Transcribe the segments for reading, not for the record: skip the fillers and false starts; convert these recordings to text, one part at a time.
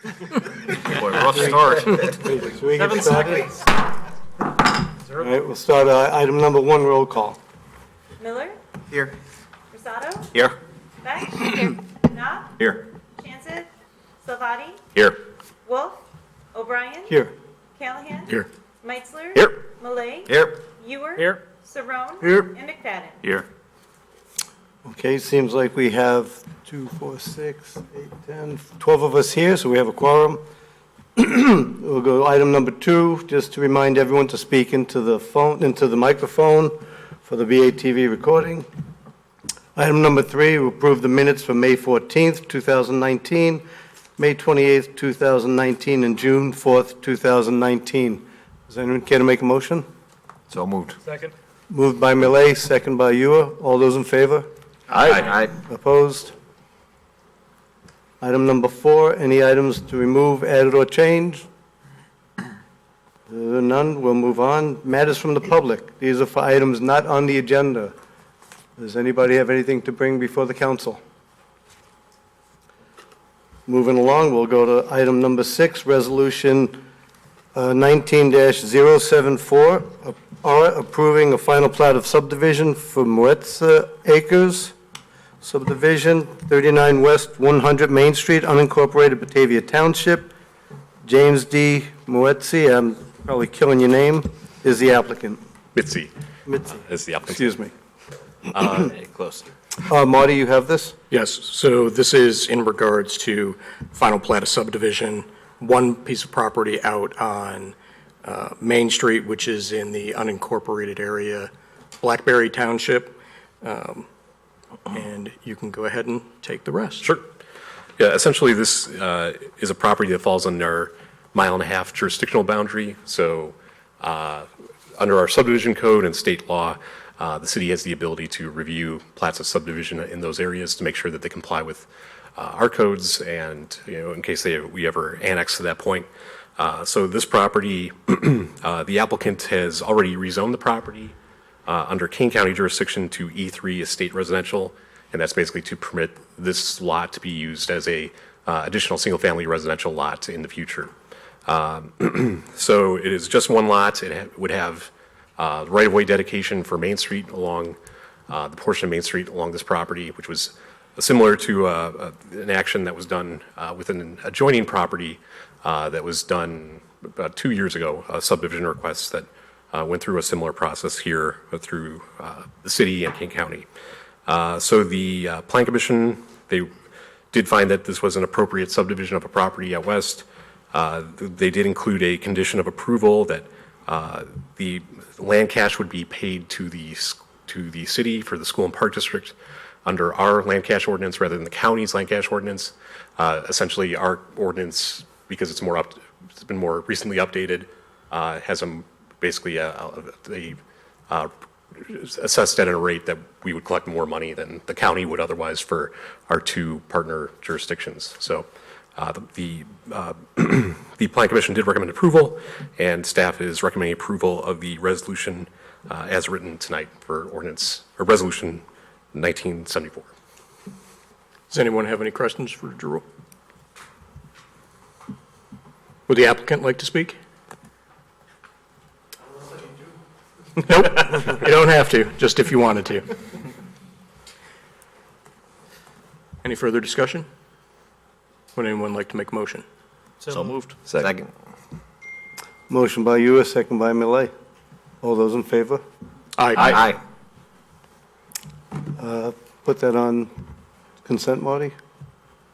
Boy, rough start. Should we get 7 started? seconds. All right, we'll start item number 1, roll call. Miller, Here. Rosado, Here. Beck, here. Knopf, Here. Chancet, Salvati, Here. Wolf, O'Brien, Here. Callahan, Here. Meitzler, Here. Malay, Here. Ewer, Here. Saron, Here. and McFadden. Here. Okay, seems like we have 2, 4, 6, 8, 10, 12 of us here, so we have a quorum. We'll go to item number 2, just to remind everyone to speak into the microphone for the BATV recording. Item number 3, we approve the minutes for May 14th, 2019, May 28th, 2019, and June 4th, 2019. Does anyone care to make a motion? So moved. Second. Moved by Millet, second by Ewer. All those in favor? Aye. Opposed? Item number 4, any items to remove, added, or change? None, we'll move on. Matters from the public. These are for items not on the agenda. Does anybody have anything to bring before the council? Moving along, we'll go to item number 6, Resolution 19-074, approving a final plat of subdivision for Moetza Acres subdivision, 39 West 100 Main Street, unincorporated Batavia Township. James D. Moetzi, I'm probably killing your name, is the applicant. Mitzi Mitzi, is the applicant. excuse me. Close. Marty, you have this? Yes, so this is in regards to final plat of subdivision, one piece of property out on Main Street, which is in the unincorporated area, Blackberry Township. And you can go ahead and take the rest. Sure. Yeah, essentially this is a property that falls under our mile-and-a-half jurisdictional boundary. So under our subdivision code and state law, the city has the ability to review plats of subdivision in those areas to make sure that they comply with our codes and, in case we ever annex to that point. So this property, the applicant has already rezoned the property under Kane County jurisdiction to E3 estate residential, and that's basically to permit this lot to be used as a additional single-family residential lot in the future. So it is just one lot. It would have right-of-way dedication for Main Street along the portion of Main Street along this property, which was similar to an action that was done with an adjoining property that was done about 2 years ago, a subdivision request that went through a similar process here through the city and Kane County. So the Plan Commission, they did find that this was an appropriate subdivision of a property out west. They did include a condition of approval that the land cash would be paid to the city for the school and park district under our land cash ordinance rather than the county's land cash ordinance. Essentially, our ordinance, because it's been more recently updated, has basically assessed at a rate that we would collect more money than the county would otherwise for our two partner jurisdictions. So the Plan Commission did recommend approval, and staff is recommending approval of the resolution as written tonight for resolution 1974. Does anyone have any questions for Drew? Would the applicant like to speak? Nope, you don't have to, just if you wanted to. Any further discussion? Would anyone like to make a motion? So moved. Second. Motion by Ewer, second by Millet. All those in favor? Aye. Put that on consent, Marty?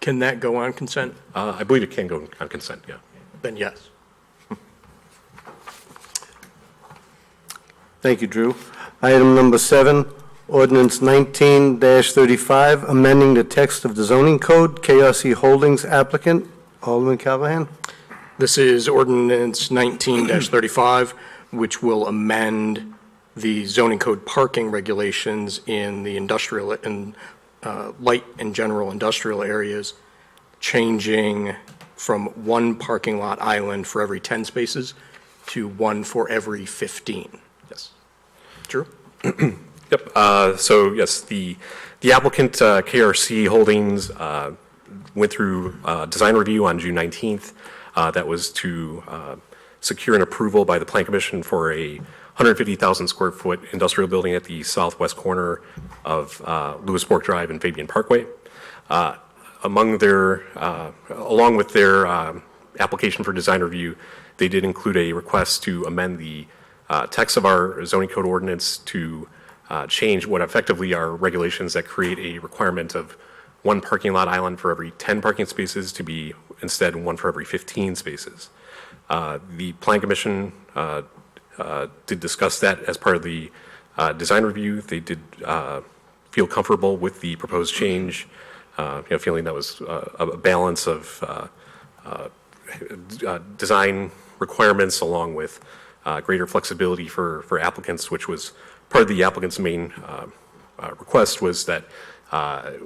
Can that go on consent? I believe it can go on consent, yeah. Then yes. Thank you, Drew. Item number 7, ordinance 19-35, amending the text of the zoning code, KRC Holdings applicant. Alderman Callahan? This is ordinance 19-35, which will amend the zoning code parking regulations in the industrial and light and general industrial areas, changing from one parking lot island for every 10 spaces to one for every 15. Yes. Drew? Yep. So yes, the applicant KRC Holdings went through design review on June 19th. That was to secure an approval by the Plan Commission for a 150,000 square foot industrial building at the southwest corner of Lewis Fork Drive and Fabian Parkway. Along with their application for design review, they did include a request to amend the text of our zoning code ordinance to change what effectively are regulations that create a requirement of one parking lot island for every 10 parking spaces to be instead one for every 15 spaces. The Plan Commission did discuss that as part of the design review. They did feel comfortable with the proposed change, feeling that was a balance of design requirements along with greater flexibility for applicants, which was part of the applicant's main request was that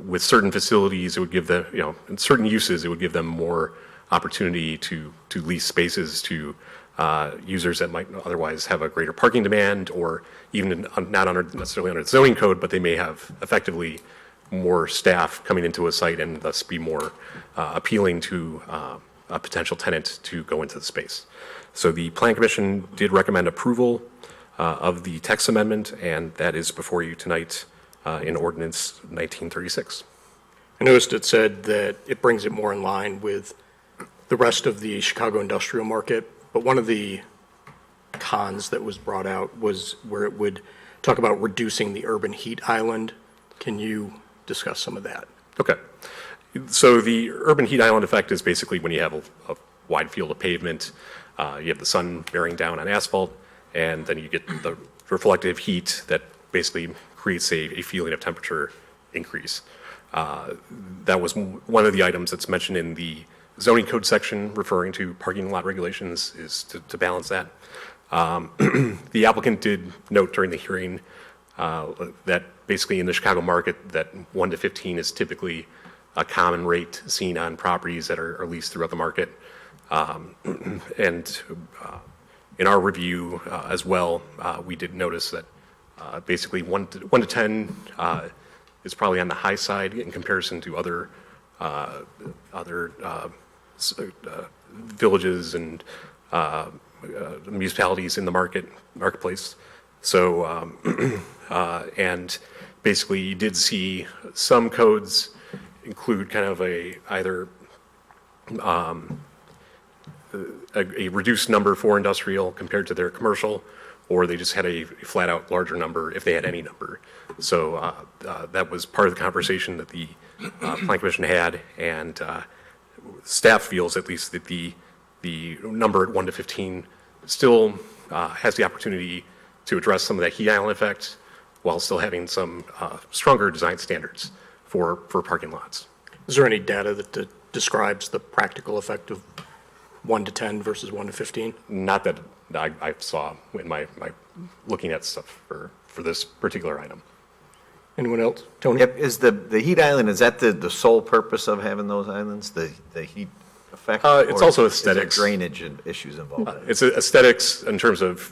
with certain facilities, it would give them, in certain uses, it would give them more opportunity to lease spaces to users that might otherwise have a greater parking demand, or even not necessarily under the zoning code, but they may have effectively more staff coming into a site and thus be more appealing to a potential tenant to go into the space. So the Plan Commission did recommend approval of the text amendment, and that is before you tonight in Ordinance 1936. I noticed it said that it brings it more in line with the rest of the Chicago industrial market, but one of the cons that was brought out was where it would talk about reducing the urban heat island. Can you discuss some of that? Okay. So the urban heat island effect is basically when you have a wide field of pavement, you have the sun bearing down on asphalt, and then you get the reflective heat that basically creates a feeling of temperature increase. That was one of the items that's mentioned in the zoning code section referring to parking lot regulations, is to balance that. The applicant did note during the hearing that basically in the Chicago market that 1 to 15 is typically a common rate seen on properties that are leased throughout the market. And in our review as well, we did notice that basically 1 to 10 is probably on the high side in comparison to other villages and municipalities in the marketplace. So, and basically you did see some codes include kind of either a reduced number for industrial compared to their commercial, or they just had a flat out larger number if they had any number. So that was part of the conversation that the Plan Commission had, and staff feels at least that the number at 1 to 15 still has the opportunity to address some of that heat island effect while still having some stronger design standards for parking lots. Is there any data that describes the practical effect of 1 to 10 versus 1 to 15? Not that I saw in my looking at stuff for this particular item. Anyone else? Tony? Yep, is the heat island, is that the sole purpose of having those islands, the heat effect? It's also Or aesthetics. is there drainage and issues involved? It's aesthetics in terms of,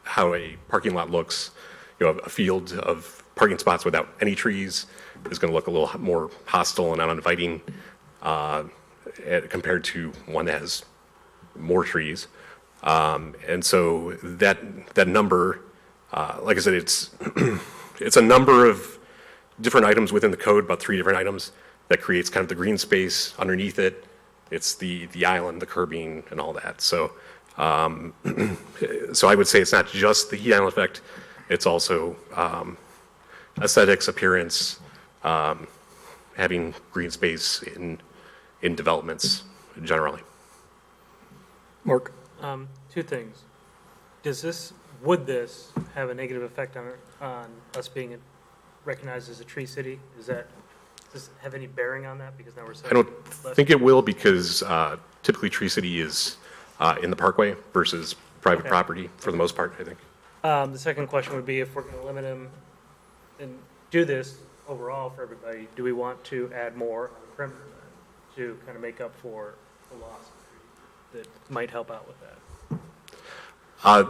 how a parking lot looks. A field of parking spots without any trees is going to look a little more hostile and uninviting compared to one that has more trees. And so that number, like I said, it's a number of different items within the code, about 3 different items that creates kind of the green space underneath it. It's the island, the curbing, and all that. So, so I would say it's not just the heat island effect. It's also aesthetics, appearance, having green space in developments generally. Mark? Two things. Would this have a negative effect on us being recognized as a tree city? Does this have any bearing on that? Because now we're I don't think it will, because typically Tree City is in the parkway versus private Okay. property for the most part, I think. The second question would be, if we're going to limit them and do this overall for everybody, do we want to add more on the perimeter then to kind of make up for the loss of trees that might help out with that?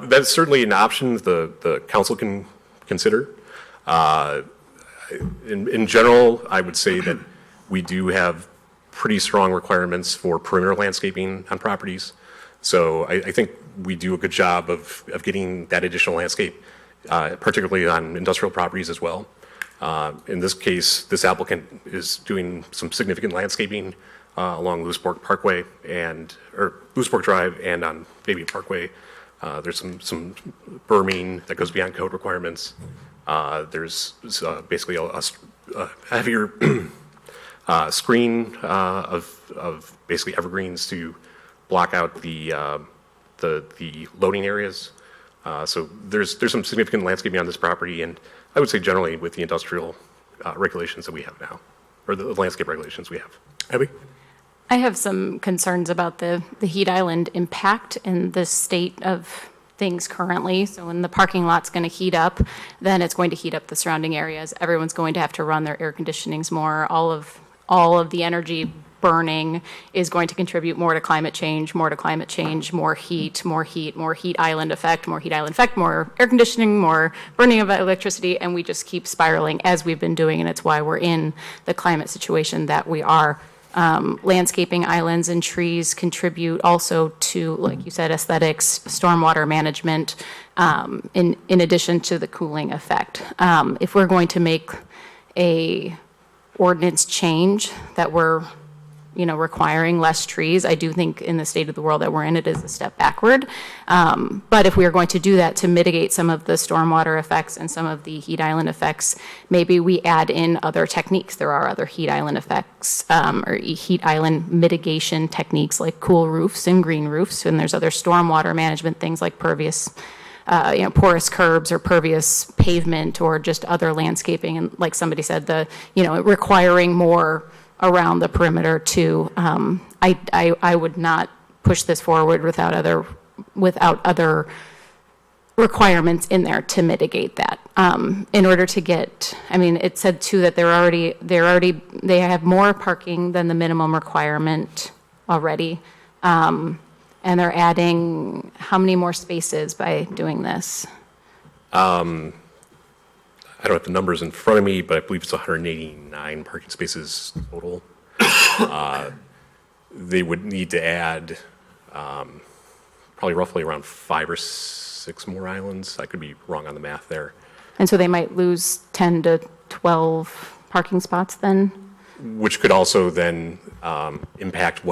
That's certainly an option the council can consider. In general, I would say that we do have pretty strong requirements for perimeter landscaping on properties. So I think we do a good job of getting that additional landscape, particularly on industrial properties as well. In this case, this applicant is doing some significant landscaping along Lewisburg Parkway or Lewisburg Drive and on Fabian Parkway. There's some berming that goes beyond code requirements. There's basically a heavier screen of basically evergreens to block out the loading areas. So there's some significant landscaping on this property, and I would say generally with the industrial regulations that we have now, or the landscape regulations we have. Abby? I have some concerns about the heat island impact in the state of things currently. So when the parking lot's going to heat up, then it's going to heat up the surrounding areas. Everyone's going to have to run their air conditionings more. All of the energy burning is going to contribute more to climate change, more heat, more heat island effect, more air conditioning, more burning of electricity, and we just keep spiraling as we've been doing, and it's why we're in the climate situation that we are. Landscaping islands and trees contribute also to, like you said, aesthetics, stormwater management, in addition to the cooling effect. If we're going to make a ordinance change that we're requiring less trees, I do think in the state of the world that we're in, it is a step backward. But if we are going to do that to mitigate some of the stormwater effects and some of the heat island effects, maybe we add in other techniques. There are other heat island effects or heat island mitigation techniques like cool roofs and green roofs, and there's other stormwater management things like pervious porous curbs or pervious pavement or just other landscaping. And like somebody said, requiring more around the perimeter too. I would not push this forward without other requirements in there to mitigate that. In order to get, it said too that they have more parking than the minimum requirement already. And they're adding how many more spaces by doing this? I don't have the numbers in front of me, but I believe it's 189 parking spaces total. They would need to add probably roughly around 5 or 6 more islands. I could be wrong on the math there. And so they might lose 10 to 12 parking spots then? Which could also then impact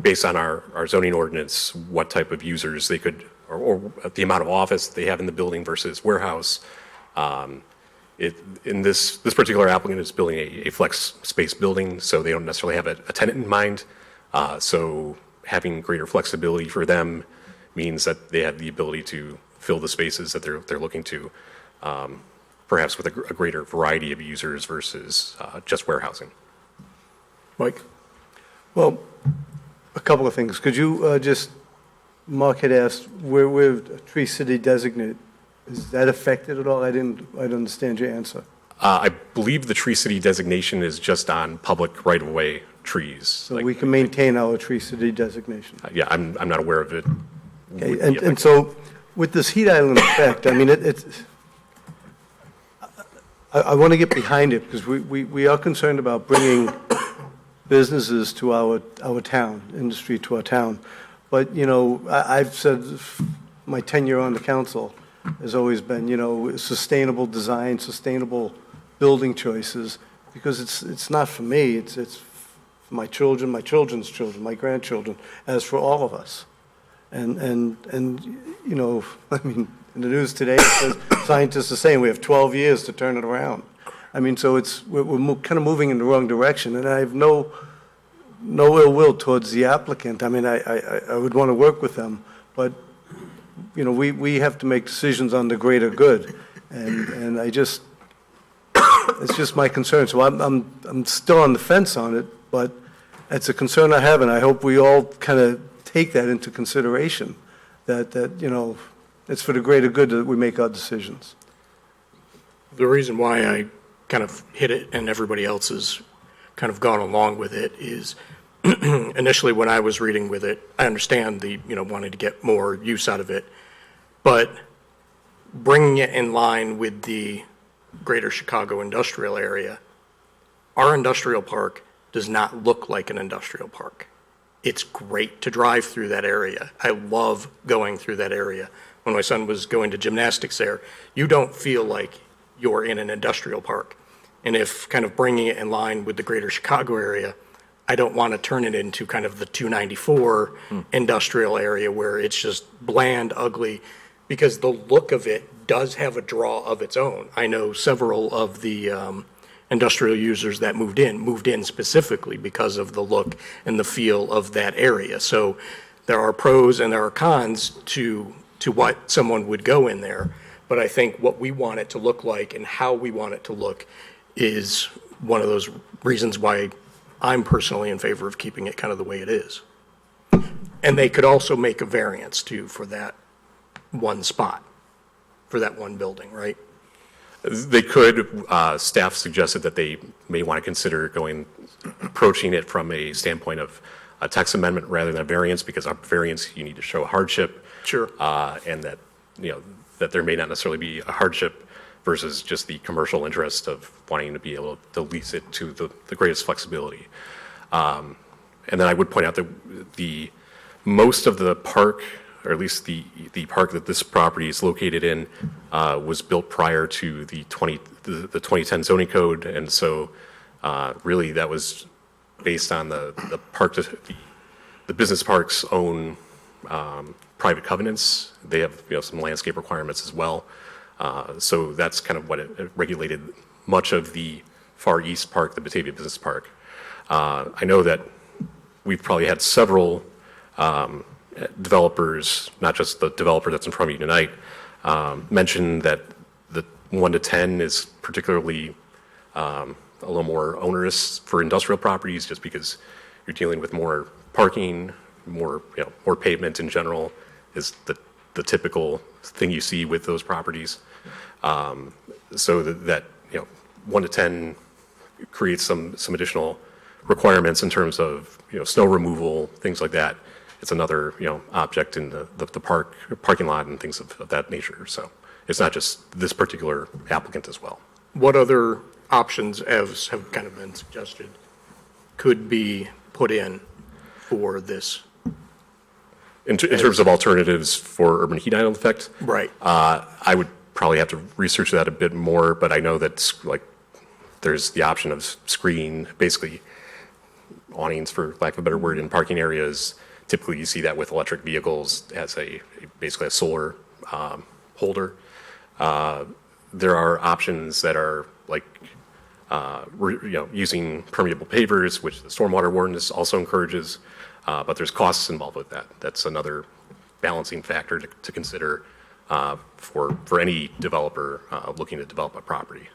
based on our zoning ordinance, what type of users they could, or the amount of office they have in the building versus warehouse. In this particular applicant is building a flex space building, so they don't necessarily have a tenant in mind. So having greater flexibility for them means that they have the ability to fill the spaces that they're looking to, perhaps with a greater variety of users versus just warehousing. Mike? Well, a couple of things. Could you Mark had asked, we're a Tree City designate. Is that affected at all? I didn't understand your answer. I believe the Tree City designation is just on public right-of-way trees. So we can maintain our Tree City designation. Yeah, I'm not aware of it. Okay, Would be and affected. so with this heat island effect, I want to get behind it because we are concerned about bringing businesses to our town, industry to our town. But, I've said my tenure on the council has always been, sustainable design, sustainable building choices, because it's not for me, it's for my children, my children's children, my grandchildren, as for all of us. And in the news today, it says scientists are saying we have 12 years to turn it around. So we're kind of moving in the wrong direction, and I have no ill will towards the applicant. I would want to work with them, but we have to make decisions on the greater good, and it's just my concern. So I'm still on the fence on it, but it's a concern I have, and I hope we all kind of take that into consideration, that it's for the greater good that we make our decisions. The reason why I kind of hit it and everybody else has kind of gone along with it is initially when I was reading with it, I understand the, wanting to get more use out of it, but bringing it in line with the greater Chicago industrial area, our industrial park does not look like an industrial park. It's great to drive through that area. I love going through that area. When my son was going to gymnastics there, you don't feel like you're in an industrial park. And if kind of bringing it in line with the greater Chicago area, I don't want to turn it into kind of the 294 industrial area where it's just bland, ugly, because the look of it does have a draw of its own. I know several of the industrial users that moved in specifically because of the look and the feel of that area. So there are pros and there are cons to what someone would go in there. But I think what we want it to look like and how we want it to look is one of those reasons why I'm personally in favor of keeping it kind of the way it is. And they could also make a variance too for that one spot, for that one building, right? They could, staff suggested that they may want to consider approaching it from a standpoint of a text amendment rather than a variance, because a variance, you need to show a hardship. Sure. And that, that there may not necessarily be a hardship versus just the commercial interest of wanting to be able to lease it to the greatest flexibility. And then I would point out that most of the park, or at least the park that this property is located in, was built prior to the 2010 zoning code, and so really that was based on the business park's own private covenants. They have some landscape requirements as well. So that's kind of what it regulated much of the Far East Park, the Batavia Business Park. I know that we've probably had several developers, not just the developer that's in front of you tonight, mention that the 1 to 10 is particularly a little more onerous for industrial properties, just because you're dealing with more parking, more pavement in general is the typical thing you see with those properties. So that 1 to 10 creates some additional requirements in terms of snow removal, things like that. It's another object in the parking lot and things of that nature. So it's not just this particular applicant as well. What other options, as have kind of been suggested, could be put in for this? In terms of alternatives for urban heat island effect, Right. I would probably have to research that a bit more, but I know that there's the option of screen, basically awnings, for lack of a better word, in parking areas. Typically, you see that with electric vehicles as basically a solar holder. There are options that are using permeable pavers, which the stormwater ordinance also encourages, but there's costs involved with that. That's another balancing factor to consider for any developer looking to develop a property.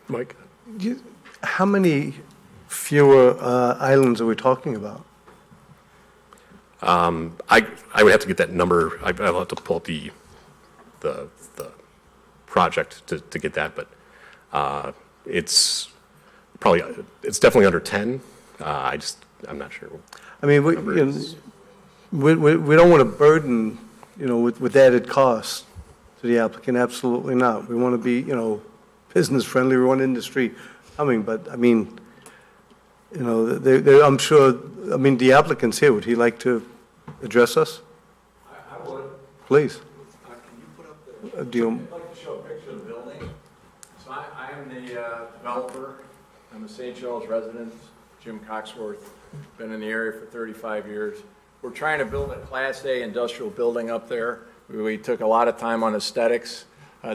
Mike? How many fewer islands are we talking about? I would have to get that number. I'll have to pull up the project to get that, but it's definitely under 10. I'm not sure. I mean, we don't want to burden, with added costs to the applicant, absolutely not. We want to be, business friendly, we want industry coming, but I mean, I'm sure, the applicant's here, would he like to address us? I would. Please. Can you put up the, Do you, I'd like to show a picture of the building. So I am the developer. I'm a St. Charles resident, Jim Coxworth. Been in the area for 35 years. We're trying to build a Class A industrial building up there. We took a lot of time on aesthetics.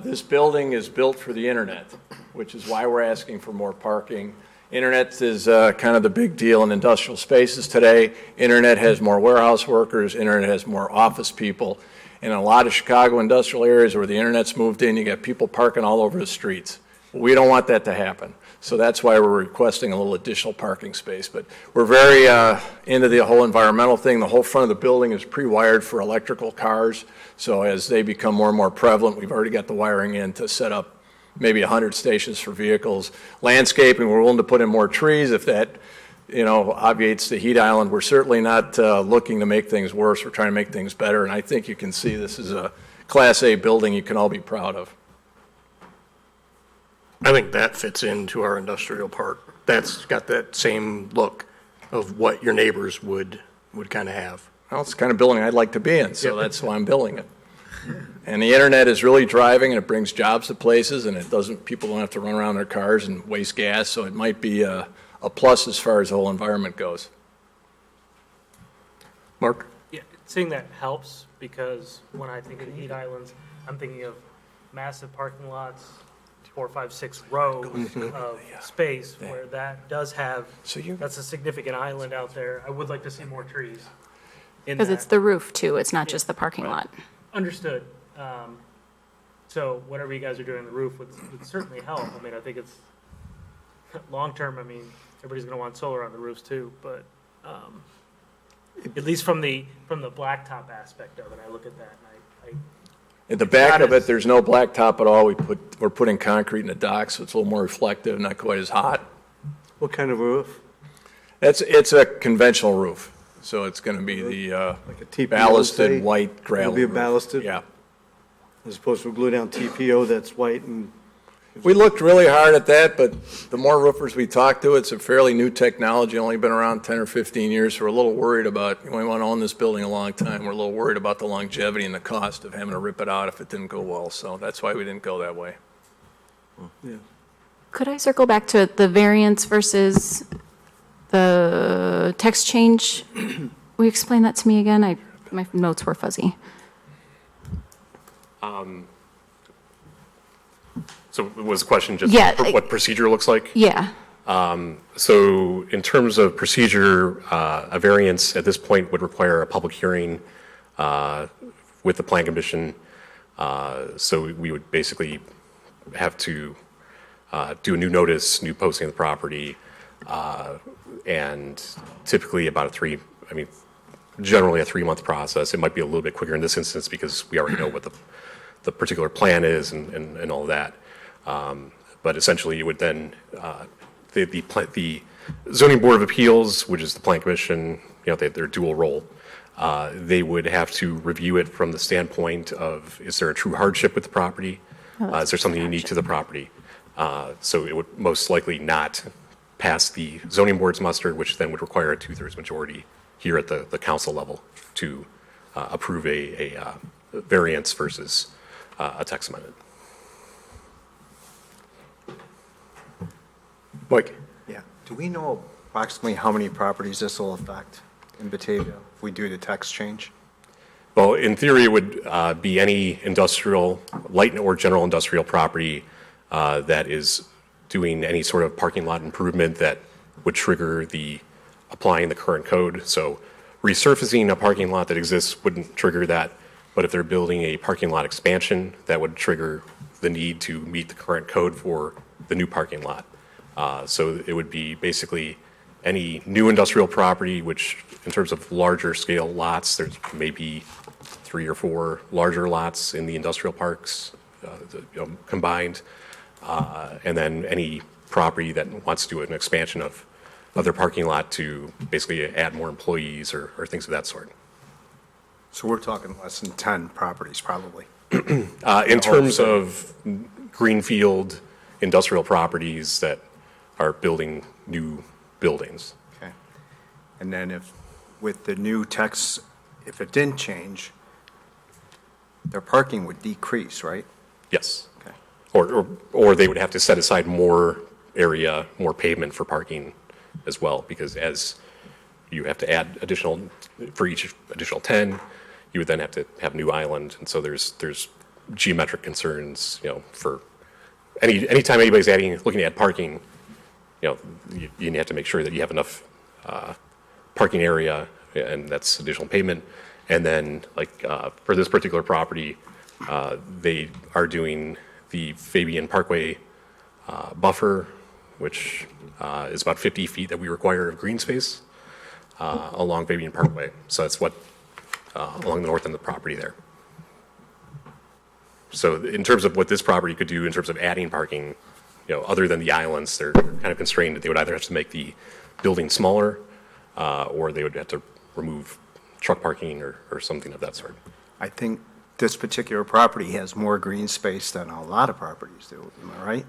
This building is built for the internet, which is why we're asking for more parking. Internet is kind of the big deal in industrial spaces today. Internet has more warehouse workers. Internet has more office people. In a lot of Chicago industrial areas where the internet's moved in, you got people parking all over the streets. We don't want that to happen. So that's why we're requesting a little additional parking space. But we're very into the whole environmental thing. The whole front of the building is pre-wired for electrical cars. So as they become more and more prevalent, we've already got the wiring in to set up maybe 100 stations for vehicles. Landscaping, we're willing to put in more trees if that, obviates the heat island. We're certainly not looking to make things worse. We're trying to make things better. And I think you can see this is a Class A building you can all be proud of. I think that fits into our industrial park. That's got that same look of what your neighbors would kind of have. Well, it's the kind of building I'd like to be in, so that's why I'm building it. And the internet is really driving, and it brings jobs to places, and people don't have to run around their cars and waste gas, so it might be a plus as far as the whole environment goes. Mark? Yeah, seeing that helps, because when I think of the heat islands, I'm thinking of massive parking lots, 4, 5, 6 rows of space where that does have, that's a significant island out there. I would like to see more trees in Because it's that. the roof too, it's not just the parking lot. Understood. So whatever you guys are doing on the roof would certainly help. I mean, I think it's, long-term, I mean, everybody's gonna want solar on the roofs too, but, at least from the blacktop aspect of it, I look at that and At the back not of it, as- there's no blacktop at all. We're putting concrete in the dock, so it's a little more reflective, not quite as hot. What kind of roof? It's a conventional roof, so it's going to be the Like a TPO, say? ballasted white gravel It'll be a roof. ballasted? Yeah. As opposed to a glue-down TPO that's white and, We looked really hard at that, but the more roofers we talked to, it's a fairly new technology, only been around 10 or 15 years, so we're a little worried about, we want to own this building a long time, we're a little worried about the longevity and the cost of having to rip it out if it didn't go well, so that's why we didn't go that way. Could I circle back to the variance versus the text change? Will you explain that to me again? My notes were fuzzy. So was the question just Yeah, what procedure looks like? Yeah, So in terms of procedure, a variance at this point would require a public hearing with the Plan Commission. So we would basically have to do a new notice, new posting of the property, and typically about generally a 3-month process. It might be a little bit quicker in this instance because we already know what the particular plan is and all of that. But essentially, it would then, the Zoning Board of Appeals, which is the Plan Commission, their dual role, they would have to review it from the standpoint of, is there a true hardship with the property? Is there something unique to the property? So it would most likely not pass the Zoning Board's muster, which then would require a 2/3 majority here at the council level to approve a variance versus a text amendment. Mike? Yeah. Do we know approximately how many properties this will affect in Batavia if we do the text change? Well, in theory, it would be any industrial, light or general industrial property that is doing any sort of parking lot improvement that would trigger applying the current code. So resurfacing a parking lot that exists wouldn't trigger that, but if they're building a parking lot expansion, that would trigger the need to meet the current code for the new parking lot. So it would be basically any new industrial property, which in terms of larger scale lots, there's maybe 3 or 4 larger lots in the industrial parks combined. And then any property that wants to do an expansion of their parking lot to basically add more employees or things of that sort. So we're talking less than 10 properties, probably. In terms of greenfield industrial properties that are building new buildings. Okay. And then with the new text, if it didn't change, their parking would decrease, right? Yes. Okay. Or they would have to set aside more area, more pavement for parking as well, because as you have to add for each additional 10, you would then have to have new island, and so there's geometric concerns, for anytime anybody's looking to add parking, you have to make sure that you have enough parking area, and that's additional pavement. And then, for this particular property, they are doing the Fabian Parkway buffer, which is about 50 feet that we require of green space along Fabian Parkway. So that's along the north end of the property there. So in terms of what this property could do in terms of adding parking, other than the islands, they're kind of constrained that they would either have to make the building smaller or they would have to remove truck parking or something of that sort. I think this particular property has more green space than a lot of properties do, am I right?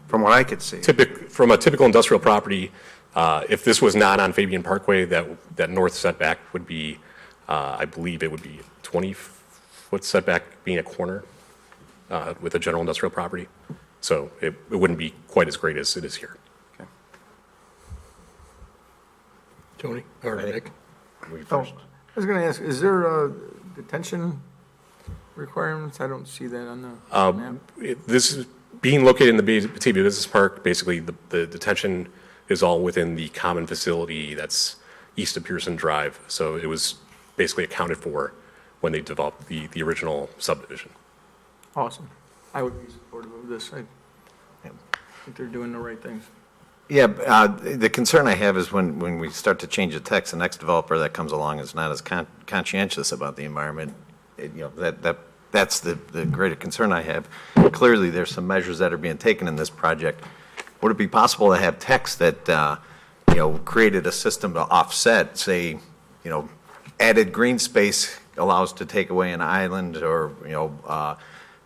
From what I could see. From a typical industrial property, if this was not on Fabian Parkway, that north setback would be, I believe it would be 20-foot setback being a corner with a general industrial property. So it wouldn't be quite as great as it is here. Tony, or Nick? We Oh, first. I was going to ask, is there detention requirements? I don't see that on the map. This is being located in the Batavia Business Park. Basically, the detention is all within the common facility that's east of Pearson Drive. So it was basically accounted for when they developed the original subdivision. Awesome. I would be supportive of this. I think they're doing the right things. Yeah, the concern I have is when we start to change the text, the next developer that comes along is not as conscientious about the environment. That's the greater concern I have. Clearly, there's some measures that are being taken in this project. Would it be possible to have text that, created a system to offset, say, added green space allows to take away an island, or,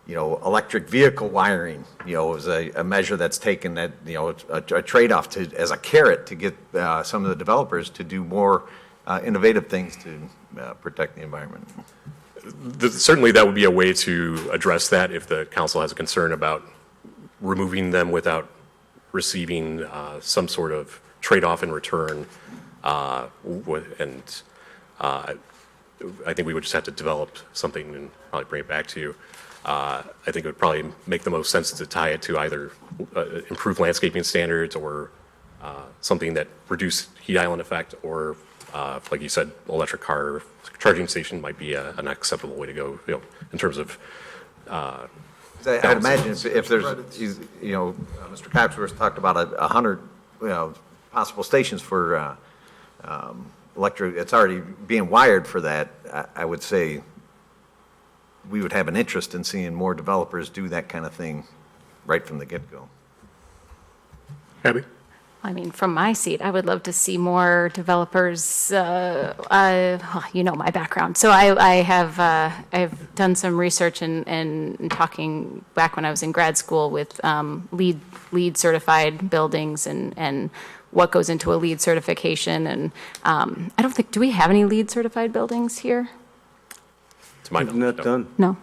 electric vehicle wiring, is a measure that's taken that, a trade-off as a carrot to get some of the developers to do more innovative things to protect the environment. Certainly, that would be a way to address that if the council has a concern about removing them without receiving some sort of trade-off in return. I think we would just have to develop something and probably bring it back to you. I think it would probably make the most sense to tie it to either improved landscaping standards or something that reduced heat island effect, or like you said, electric car charging station might be an acceptable way to go, in terms of. I'd imagine if there's, Mr. Coxworth talked about 100, possible stations for electric. It's already being wired for that. I would say we would have an interest in seeing more developers do that kind of thing right from the get-go. Abby? I mean, from my seat, I would love to see more developers, my background. So I've done some research and talking back when I was in grad school with LEED certified buildings and what goes into a LEED certification. And I don't think, do we have any LEED certified buildings here? To my knowledge, Not no. done. No.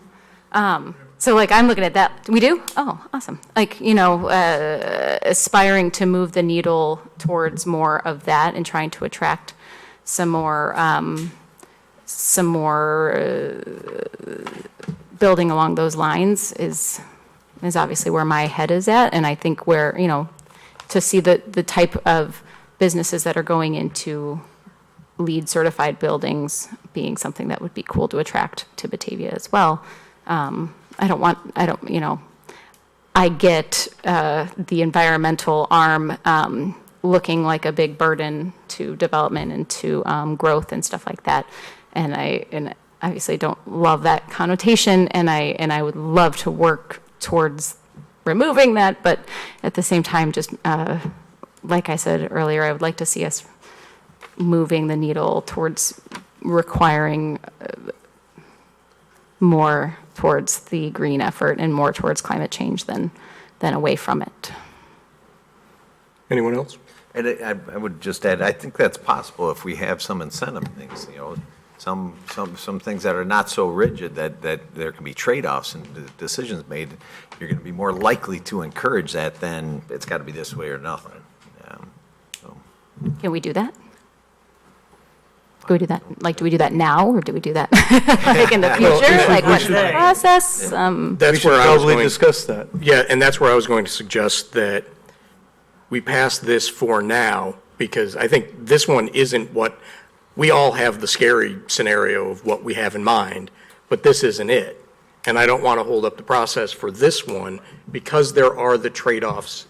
So I'm looking at that. We do? Oh, awesome. Aspiring to move the needle towards more of that and trying to attract some more building along those lines is obviously where my head is at. And I think where, to see the type of businesses that are going into LEED certified buildings being something that would be cool to attract to Batavia as well. I get the environmental arm looking like a big burden to development and to growth and stuff like that. And I obviously don't love that connotation, and I would love to work towards removing that, but at the same time, just like I said earlier, I would like to see us moving the needle towards requiring more towards the green effort and more towards climate change than away from it. Anyone else? And I would just add, I think that's possible if we have some incentive things, some things that are not so rigid that there can be trade-offs and decisions made. You're going to be more likely to encourage that than it's got to be this way or nothing. Can we do that? Can we do that? Do we do that now, or do we do that in the future? What's the process? We That's should where I was probably going. discuss that. Yeah, and that's where I was going to suggest that we pass this for now, because I think this one isn't what, we all have the scary scenario of what we have in mind, but this isn't it. And I don't want to hold up the process for this one, because there are the trade-offs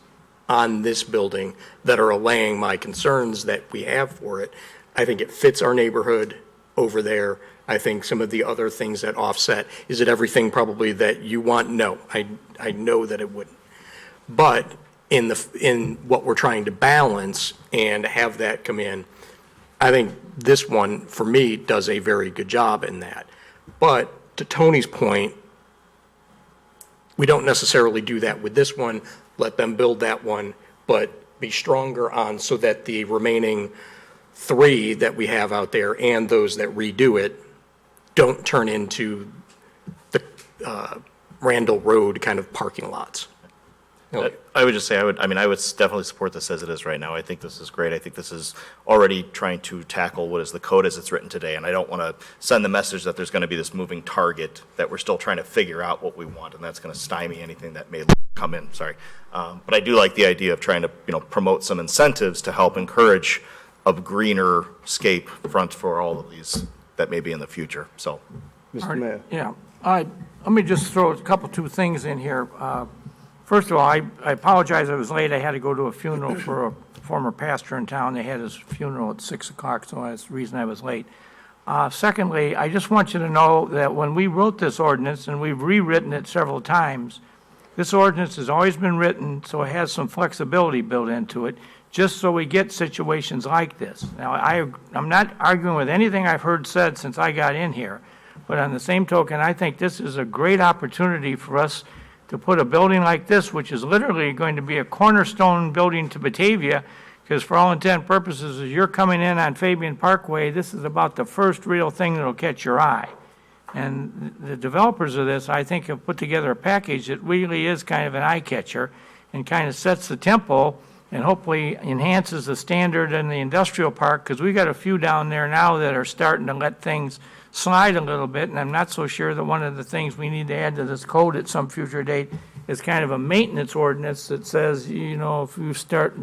on this building that are allaying my concerns that we have for it. I think it fits our neighborhood over there. I think some of the other things that offset, is it everything probably that you want? No, I know that it wouldn't. But in what we're trying to balance and have that come in, I think this one, for me, does a very good job in that. But to Tony's point, we don't necessarily do that with this one, let them build that one, but be stronger on so that the remaining 3 that we have out there and those that redo it don't turn into the Randall Road kind of parking lots. I would just say, I would definitely support this as it is right now. I think this is great. I think this is already trying to tackle what is the code as it's written today, and I don't want to send the message that there's going to be this moving target, that we're still trying to figure out what we want, and that's going to stymie anything that may come in, sorry. But I do like the idea of trying to, promote some incentives to help encourage a greener scape front for all of these that may be in the future, so. Mr. Mayor. Yeah, let me just throw two things in here. First of all, I apologize, I was late. I had to go to a funeral for a former pastor in town. They had his funeral at 6 o'clock, so that's the reason I was late. Secondly, I just want you to know that when we wrote this ordinance, and we've rewritten it several times, this ordinance has always been written so it has some flexibility built into it, just so we get situations like this. Now, I'm not arguing with anything I've heard said since I got in here, but on the same token, I think this is a great opportunity for us to put a building like this, which is literally going to be a cornerstone building to Batavia, because for all intent and purposes, as you're coming in on Fabian Parkway, this is about the first real thing that'll catch your eye. And the developers of this, I think, have put together a package that really is kind of an eye catcher and kind of sets the tempo and hopefully enhances the standard in the industrial park, because we got a few down there now that are starting to let things slide a little bit, and I'm not so sure that one of the things we need to add to this code at some future date is kind of a maintenance ordinance that says, if you start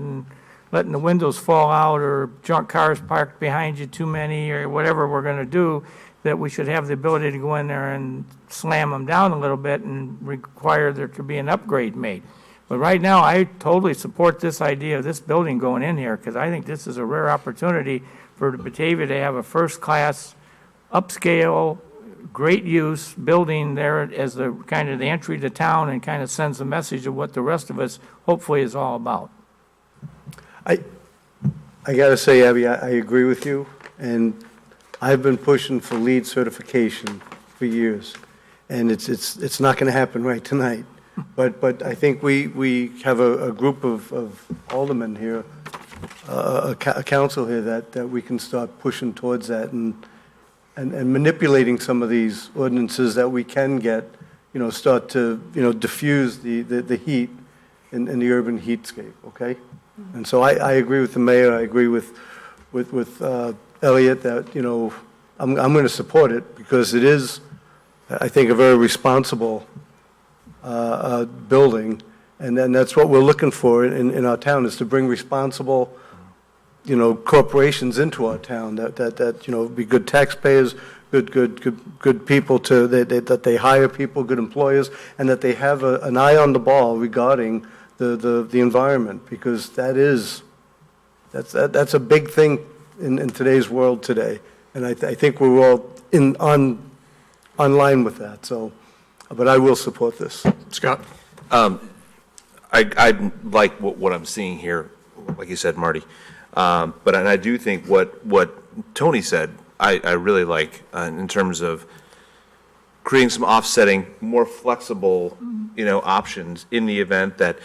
letting the windows fall out or junk cars parked behind you too many or whatever we're going to do, that we should have the ability to go in there and slam them down a little bit and require there to be an upgrade made. But right now, I totally support this idea of this building going in here, because I think this is a rare opportunity for Batavia to have a first-class, upscale, great use building there as the kind of the entry to town, and kind of sends a message of what the rest of us hopefully is all about. I got to say, Abby, I agree with you, and I've been pushing for LEED certification for years, and it's not going to happen right tonight. But I think we have a group of aldermen here, a council here that we can start pushing towards that and manipulating some of these ordinances that we can get, start to, diffuse the heat in the urban heatscape, okay? And so I agree with the mayor, I agree with Elliot that, I'm going to support it, because it is, I think, a very responsible building, and then that's what we're looking for in our town, is to bring responsible, corporations into our town that be good taxpayers, good people that they hire people, good employers, and that they have an eye on the ball regarding the environment, because that's a big thing in today's world today, and I think we're all on line with that. So, but I will support this. Scott? I like what I'm seeing here, like you said, Marty. But I do think what Tony said, I really like in terms of creating some offsetting, more flexible, options in the event that,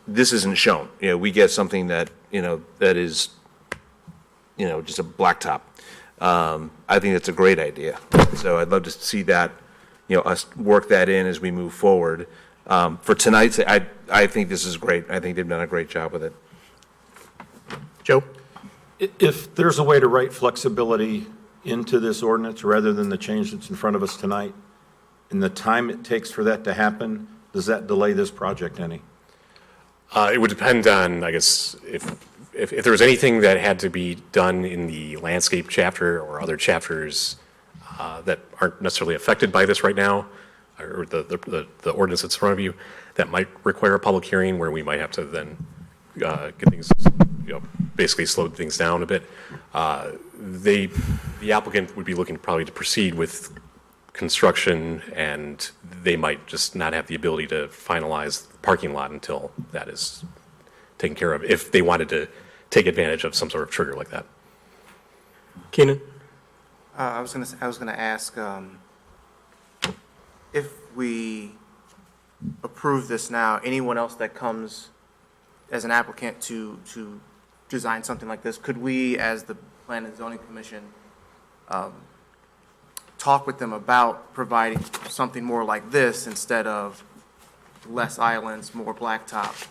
this isn't shown. We get something that, that is, just a blacktop. I think that's a great idea. So I'd love to see that, us work that in as we move forward. For tonight's, I think this is great. I think they've done a great job with it. Joe? If there's a way to write flexibility into this ordinance rather than the change that's in front of us tonight, and the time it takes for that to happen, does that delay this project any? It would depend on, I guess, if there was anything that had to be done in the landscape chapter or other chapters that aren't necessarily affected by this right now, or the ordinance that's in front of you, that might require a public hearing where we might have to then get things, basically slow things down a bit. The applicant would be looking probably to proceed with construction, and they might just not have the ability to finalize the parking lot until that is taken care of, if they wanted to take advantage of some sort of trigger like that. Keenan? I was gonna ask, if we approve this now, anyone else that comes as an applicant to design something like this, could we, as the Plan and Zoning Commission, talk with them about providing something more like this instead of less islands, more blacktop?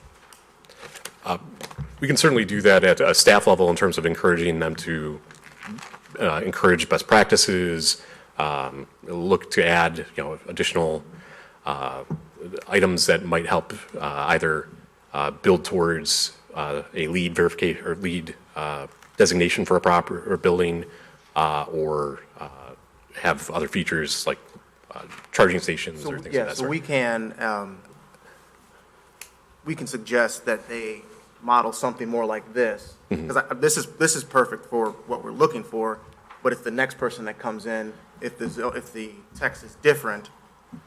We can certainly do that at a staff level in terms of encouraging them to encourage best practices, look to add, additional items that might help either build towards a lead verification or lead designation for a proper or building, or have other features like charging stations or things of that So sort. we can suggest that they model something more like this. Mm-hmm. Because this is perfect for what we're looking for, but if the next person that comes in, if the text is different,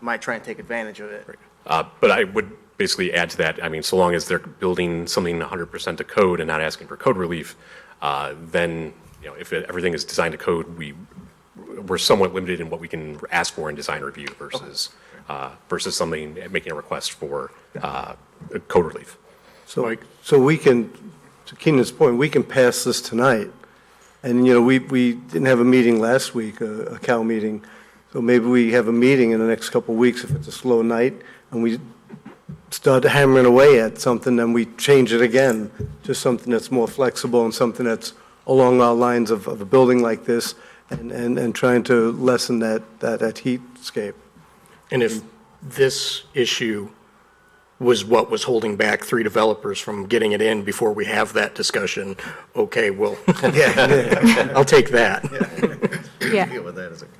might try and take advantage of it. But I would basically add to that, I mean, so long as they're building something 100% to code and not asking for code relief, then, if everything is designed to code, we're somewhat limited in what we can ask for in design review versus something, making a request for code relief. So we can, to Keenan's point, we can pass this tonight. And, we didn't have a meeting last week, a Cal meeting. So maybe we have a meeting in the next couple of weeks if it's a slow night, and we start hammering away at something, then we change it again to something that's more flexible and something that's along our lines of a building like this, and trying to lessen that heatscape. And if this issue was what was holding back 3 developers from getting it in before we have that discussion, okay, well, I'll take that. Yeah.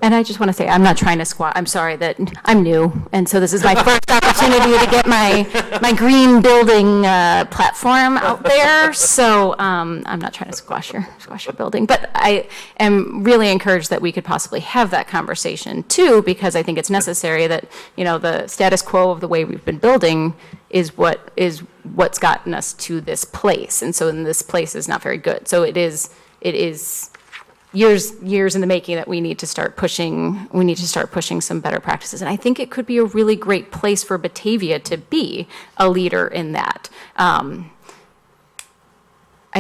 And I just want to say, I'm not trying to squat, I'm sorry that I'm new, and so this is my first opportunity to get my green building platform out there, so I'm not trying to squash your building, but I am really encouraged that we could possibly have that conversation too, because I think it's necessary that, the status quo of the way we've been building is what's gotten us to this place, and so this place is not very good. So it is years in the making that we need to start pushing some better practices. And I think it could be a really great place for Batavia to be a leader in that. I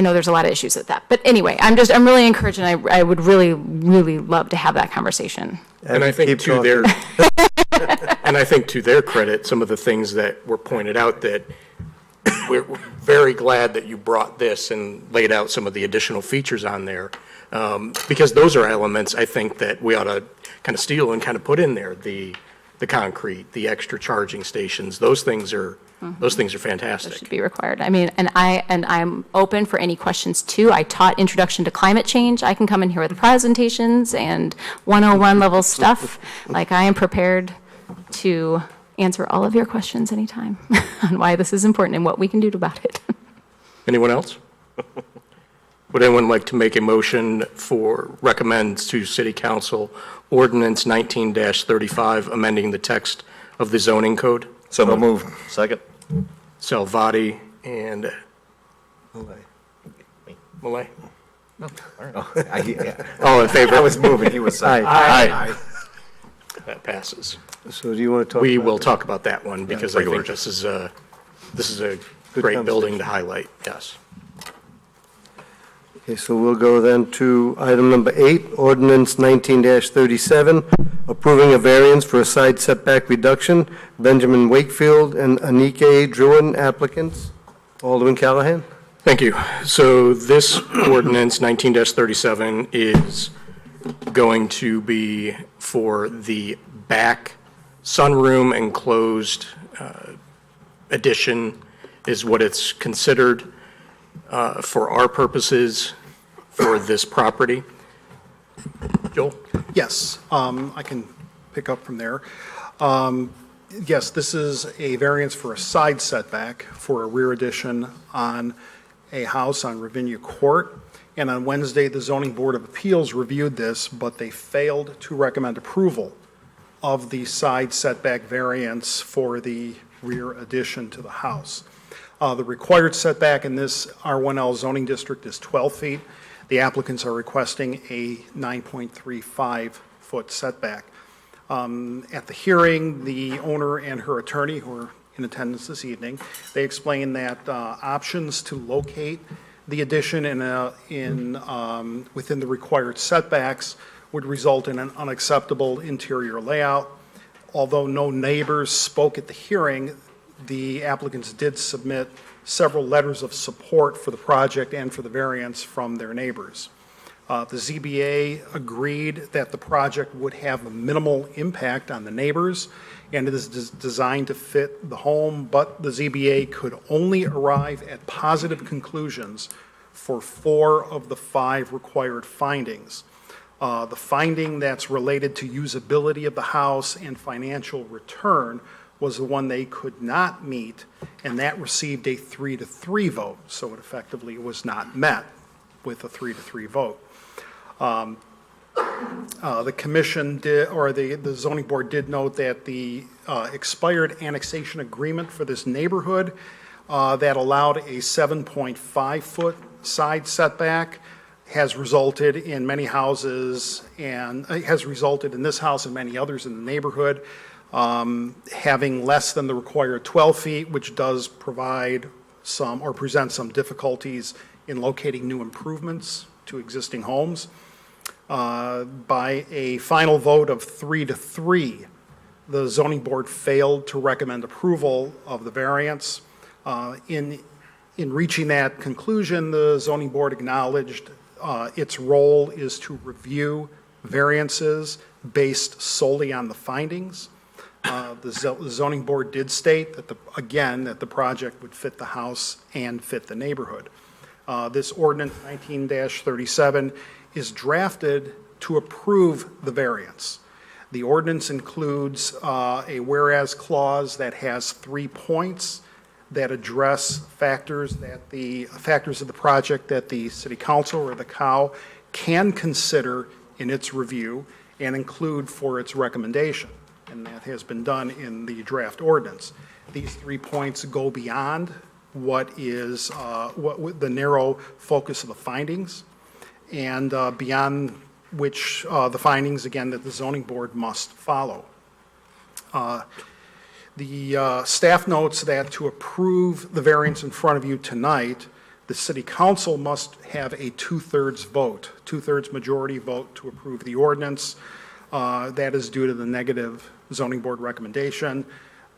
know there's a lot of issues with that, but anyway, I'm really encouraged, and I would really, really love to have that conversation. And I think to their credit, some of the things that were pointed out, that we're very glad that you brought this and laid out some of the additional features on there, because those are elements I think that we ought to kind of steal and kind of put in there. The concrete, the extra charging stations, those things are fantastic. That should be required. I mean, and I'm open for any questions too. I taught Introduction to Climate Change. I can come in here with presentations and 101 level stuff. Like, I am prepared to answer all of your questions anytime on why this is important and what we can do about it. Anyone else? Would anyone like to make a motion recommend to City Council Ordinance 19-35, amending the text of the zoning code? So moved. Second? Salvati and Malay? All in favor? I was moving, he was saying. Aye. That passes. So do you want to talk? We about will that? talk about that one, because I think this is a great building to highlight, yes. Okay, so we'll go then to item number 8, ordinance 19-37, approving a variance for a side setback reduction. Benjamin Wakefield and Anike Druin applicants. Alderman Callahan? Thank you. So this ordinance, 19-37, is going to be for the back sunroom enclosed addition is what it's considered for our purposes for this property. Joel? Yes, I can pick up from there. Yes, this is a variance for a side setback for a rear addition on a house on Ravinia Court. And on Wednesday, the Zoning Board of Appeals reviewed this, but they failed to recommend approval of the side setback variance for the rear addition to the house. The required setback in this R1L zoning district is 12 feet. The applicants are requesting a 9.35-foot setback. At the hearing, the owner and her attorney, who are in attendance this evening, they explained that options to locate the addition within the required setbacks would result in an unacceptable interior layout. Although no neighbors spoke at the hearing, the applicants did submit several letters of support for the project and for the variance from their neighbors. The ZBA agreed that the project would have a minimal impact on the neighbors, and it is designed to fit the home, but the ZBA could only arrive at positive conclusions for 4 of the 5 required findings. The finding that's related to usability of the house and financial return was the one they could not meet, and that received a 3-3 vote, so it effectively was not met with a 3-3 vote. The commission did, or the zoning board did note that the expired annexation agreement for this neighborhood that allowed a 7.5-foot side setback has resulted in many houses and has resulted in this house and many others in the neighborhood having less than the required 12 feet, which does provide some or present some difficulties in locating new improvements to existing homes. By a final vote of 3-3, the zoning board failed to recommend approval of the variance. In reaching that conclusion, the zoning board acknowledged its role is to review variances based solely on the findings. The zoning board did state that, that the project would fit the house and fit the neighborhood. This ordinance 19-37 is drafted to approve the variance. The ordinance includes a whereas clause that has 3 points that address factors of the project that the city council or the COW can consider in its review and include for its recommendation. And that has been done in the draft ordinance. These 3 points go beyond what is the narrow focus of the findings, and beyond which the findings, again, that the zoning board must follow. The staff notes that to approve the variance in front of you tonight, the city council must have a 2/3 vote, 2/3 majority vote to approve the ordinance. That is due to the negative zoning board recommendation.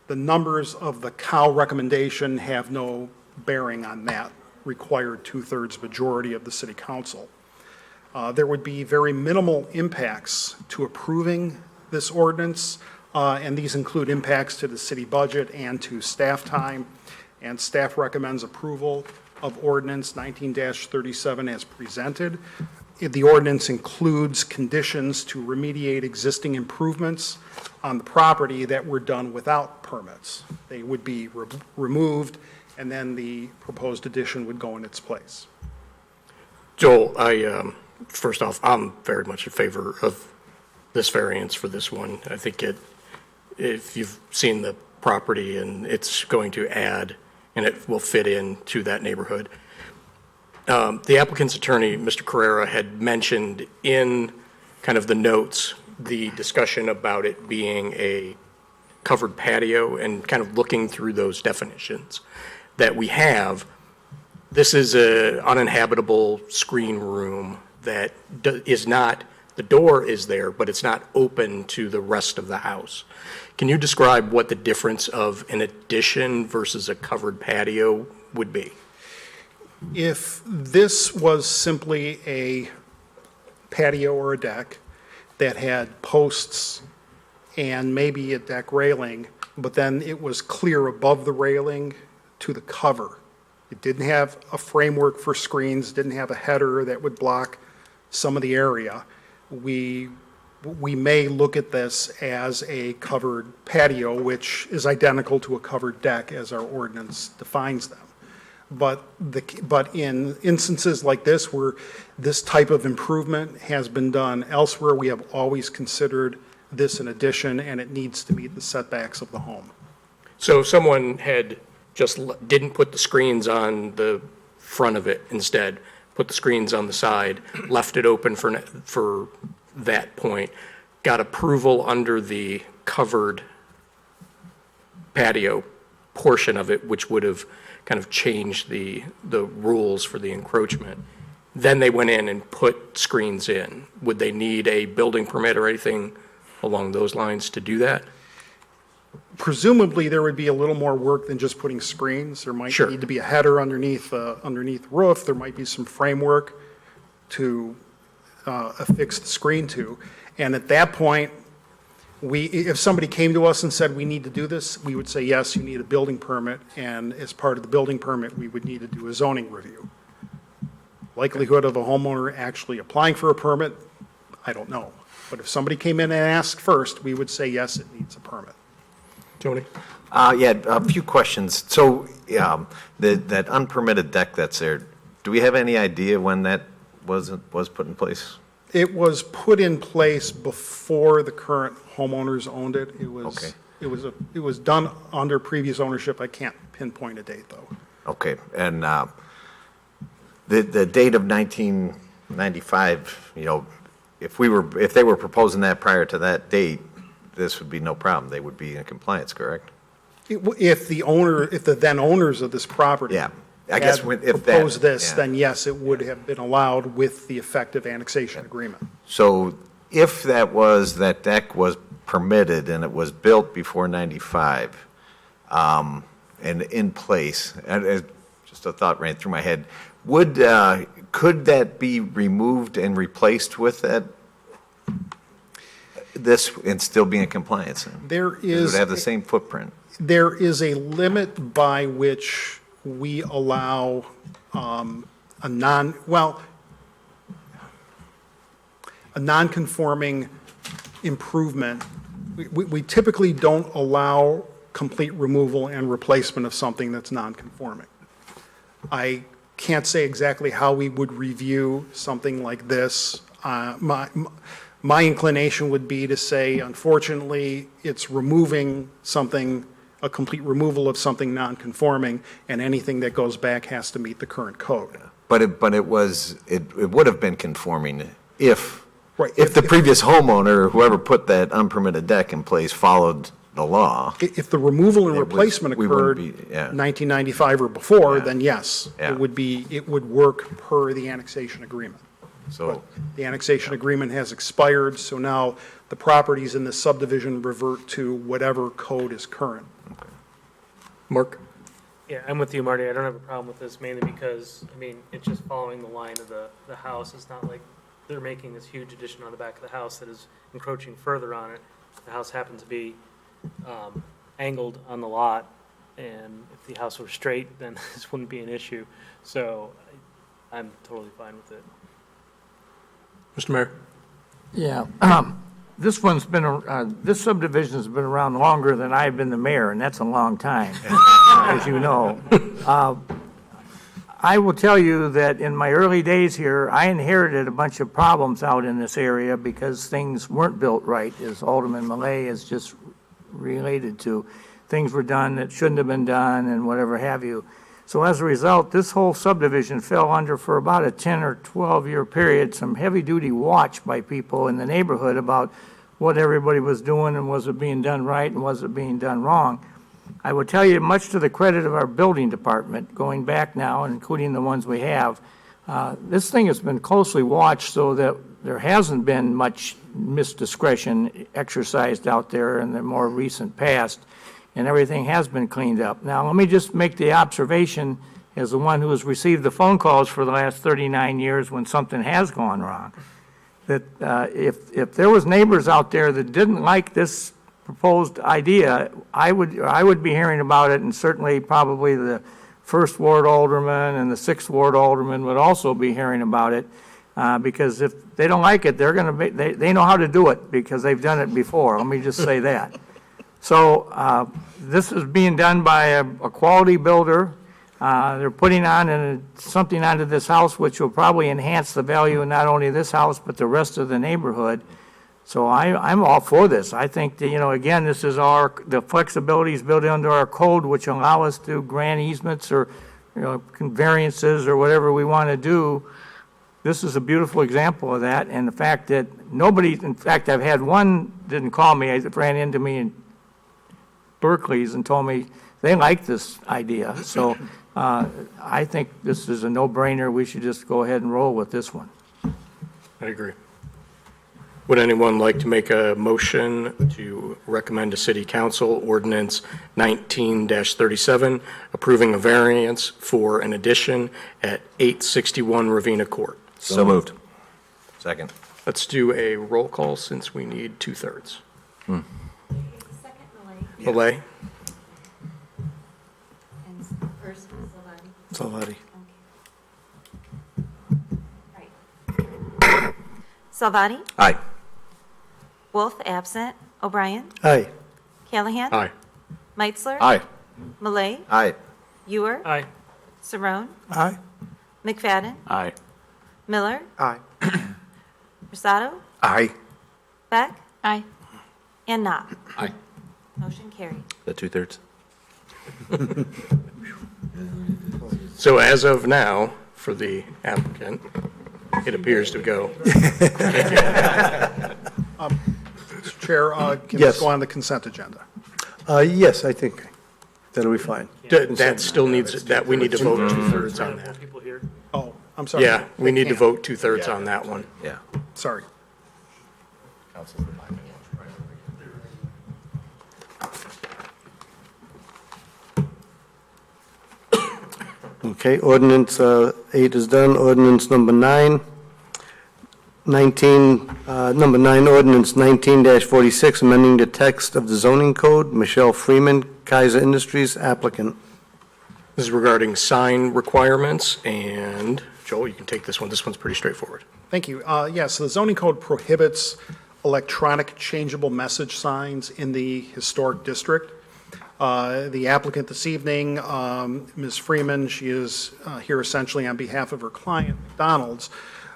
The numbers of the COW recommendation have no bearing on that required 2/3 majority of the city council. There would be very minimal impacts to approving this ordinance, and these include impacts to the city budget and to staff time, and staff recommends approval of ordinance 19-37 as presented. The ordinance includes conditions to remediate existing improvements on the property that were done without permits. They would be removed, and then the proposed addition would go in its place. Joel, first off, I'm very much in favor of this variance for this one. I think if you've seen the property, and it's going to add, and it will fit into that neighborhood. The applicant's attorney, Mr. Carrera, had mentioned in kind of the notes the discussion about it being a covered patio, and kind of looking through those definitions that we have. This is an uninhabitable screen room that is not, the door is there, but it's not open to the rest of the house. Can you describe what the difference of an addition versus a covered patio would be? If this was simply a patio or a deck that had posts and maybe a deck railing, but then it was clear above the railing to the cover, it didn't have a framework for screens, didn't have a header that would block some of the area, we may look at this as a covered patio, which is identical to a covered deck as our ordinance defines them. But in instances like this, where this type of improvement has been done elsewhere, we have always considered this an addition, and it needs to meet the setbacks of the home. So if someone had just didn't put the screens on the front of it, instead put the screens on the side, left it open for that point, got approval under the covered patio portion of it, which would have kind of changed the rules for the encroachment. Then they went in and put screens in. Would they need a building permit or anything along those lines to do that? Presumably, there would be a little more work than just putting screens. There might Sure. need to be a header underneath roof. There might be some framework to affix the screen to. And at that point, if somebody came to us and said, we need to do this, we would say, yes, you need a building permit. And as part of the building permit, we would need to do a zoning review. Likelihood of a homeowner actually applying for a permit, I don't know. But if somebody came in and asked first, we would say, yes, it needs a permit. Tony? Yeah, a few questions. So, that unpermitted deck that's there, do we have any idea when that was put in place? It was put in place before the current homeowners owned it. Okay. It was done under previous ownership. I can't pinpoint a date, though. Okay, and the date of 1995, if they were proposing that prior to that date, this would be no problem. They would be in compliance, correct? If the then owners of this property Yeah, I guess had if that- proposed this, yeah. then yes, it would have been allowed with the effective annexation agreement. So if that deck was permitted and it was built before 95, and in place, and just a thought ran through my head, could that be removed and replaced with this and still be in compliance? There It is. would have the same footprint. There is a limit by which we allow a non-conforming improvement. We typically don't allow complete removal and replacement of something that's non-conforming. I can't say exactly how we would review something like this. My inclination would be to say, unfortunately, it's removing something, a complete removal of something non-conforming, and anything that goes back has to meet the current code. But it would have been conforming if Right, the previous homeowner, whoever put that unpermitted deck in place, followed the law. If the removal and It was- replacement we wouldn't occurred be- yeah. 1995 or before, Yeah. then yes, Yeah. it would work per the annexation agreement. So, The annexation agreement has expired, so now the properties in this subdivision revert to whatever code is current. Mark? Yeah, I'm with you, Marty. I don't have a problem with this mainly because, it's just following the line of the house. It's not like they're making this huge addition on the back of the house that is encroaching further on it. The house happens to be angled on the lot, and if the house were straight, then this wouldn't be an issue. So I'm totally fine with it. Mr. Mayor? Yeah, this this subdivision's been around longer than I've been the mayor, and that's a long time, as you know. I will tell you that in my early days here, I inherited a bunch of problems out in this area because things weren't built right, as Alderman Malay has just related to. Things were done that shouldn't have been done and whatever have you. So as a result, this whole subdivision fell under, for about a 10 or 12-year period, some heavy-duty watch by people in the neighborhood about what everybody was doing and was it being done right and was it being done wrong. I will tell you, much to the credit of our building department, going back now, and including the ones we have, this thing has been closely watched so that there hasn't been much misdiscretion exercised out there in the more recent past, and everything has been cleaned up. Now, let me just make the observation, as the one who has received the phone calls for the last 39 years when something has gone wrong, that if there was neighbors out there that didn't like this proposed idea, I would be hearing about it, and certainly probably the 1st Ward Alderman and the 6th Ward Alderman would also be hearing about it, because if they don't like it, they're going to they know how to do it because they've done it before. Let me just say that. So this is being done by a quality builder. They're putting on something onto this house which will probably enhance the value of not only this house but the rest of the neighborhood. So I'm all for this. I think that, again, this is the flexibility is built into our code, which allow us to grant easements or, variances or whatever we want to do this is a beautiful example of that, and the fact that nobody, in fact, I've had one didn't call me, ran into me in Berkeley's and told me they like this idea. So I think this is a no-brainer. We should just go ahead and roll with this one. I agree. Would anyone like to make a motion to recommend to City Council Ordinance 19-37, approving a variance for an addition at 861 Ravenna Court? So moved. Second. Let's do a roll call since we need 2/3. Second, Malay. Malay? And first, Salvati. Salvati. Right. Salvati, Aye. Wolf absent, O'Brien, Aye. Callahan. Aye. Meitzler. Aye. Malay, Aye. Ewer, Aye. Saron, Aye. McFadden, Aye. Miller, Aye. Rosado, Aye. Beck, Aye. and Knopf. Aye. Motion carried. The 2/3? So as of now, for the applicant, it appears to go. Mr. Chair, can Yes. this go on the consent agenda? Yes, I think that'll be fine. That still needs, that we need to vote 2/3 on that. People here. Oh, I'm sorry. Yeah, we need to Can't. vote 2/3 on that one. Yeah. Sorry. Okay, ordinance 8 is done. Ordinance number 9. Number 9, ordinance 19-46, amending the text of the zoning code. Michelle Freeman, Kaiser Industries, applicant. This is regarding sign requirements, and Joel, you can take this one. This one's pretty straightforward. Thank you. Yes, the zoning code prohibits electronic changeable message signs in the historic district. The applicant this evening, Ms. Freeman, she is here essentially on behalf of her client, McDonald's,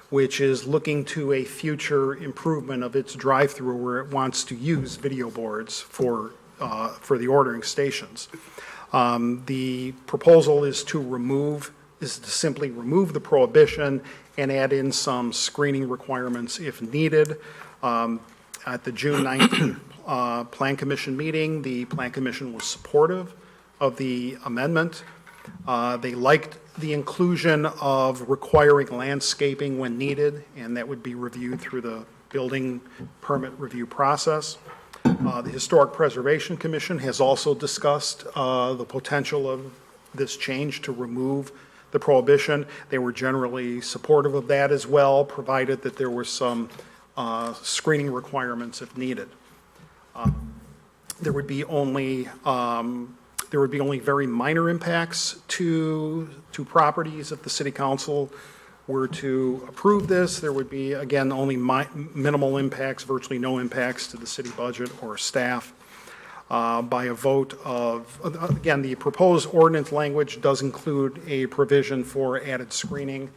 which is looking to a future improvement of its drive-through where it wants to use video boards for the ordering stations. The proposal is to simply remove the prohibition and add in some screening requirements if needed. At the June 9th Plan Commission meeting, the Plan Commission was supportive of the amendment. They liked the inclusion of requiring landscaping when needed, and that would be reviewed through the building permit review process. The Historic Preservation Commission has also discussed the potential of this change to remove the prohibition. They were generally supportive of that as well, provided that there were some screening requirements if needed. There would be only very minor impacts to properties if the city council were to approve this. There would be, again, only minimal impacts, virtually no impacts to the city budget or staff. By a vote of, again, the proposed ordinance language does include a provision for added screening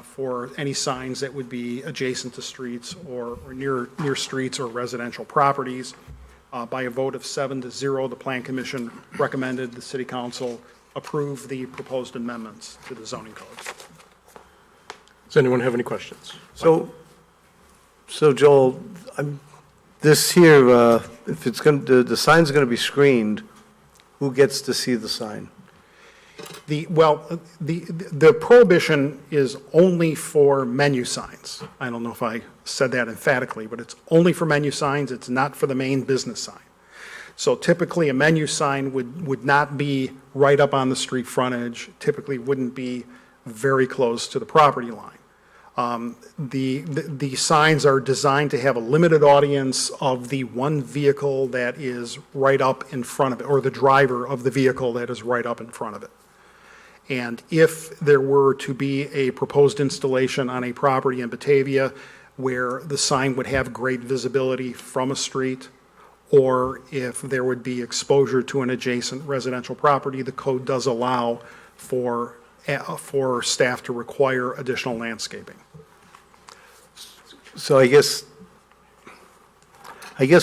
for any signs that would be adjacent to streets or near streets or residential properties. By a vote of 7-0, the Plan Commission recommended the City Council approve the proposed amendments to the zoning code. Does anyone have any questions? So Joel, this here, if it's going, the sign's going to be screened, who gets to see the sign? The prohibition is only for menu signs. I don't know if I said that emphatically, but it's only for menu signs. It's not for the main business sign. So typically, a menu sign would not be right up on the street frontage, typically wouldn't be very close to the property line. The signs are designed to have a limited audience of the one vehicle that is right up in front of it, or the driver of the vehicle that is right up in front of it. And if there were to be a proposed installation on a property in Batavia where the sign would have great visibility from a street, or if there would be exposure to an adjacent residential property, the code does allow for staff to require additional landscaping. So I guess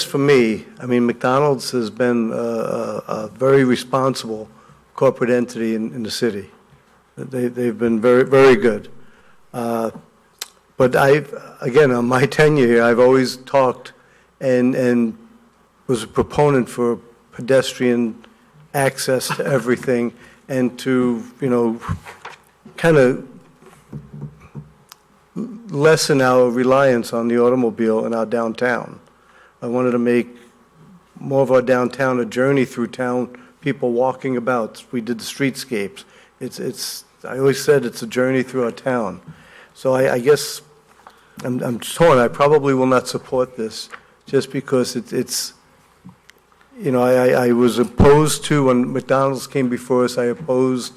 for me, I mean, McDonald's has been a very responsible corporate entity in the city. They've been very, very good. But again, on my tenure here, I've always talked and was a proponent for pedestrian access to everything and to, kind of lessen our reliance on the automobile in our downtown. I wanted to make more of our downtown a journey through town, people walking about. We did the streetscapes. I always said it's a journey through our town. So I guess I'm torn. I probably will not support this just because I was opposed to, when McDonald's came before us, I opposed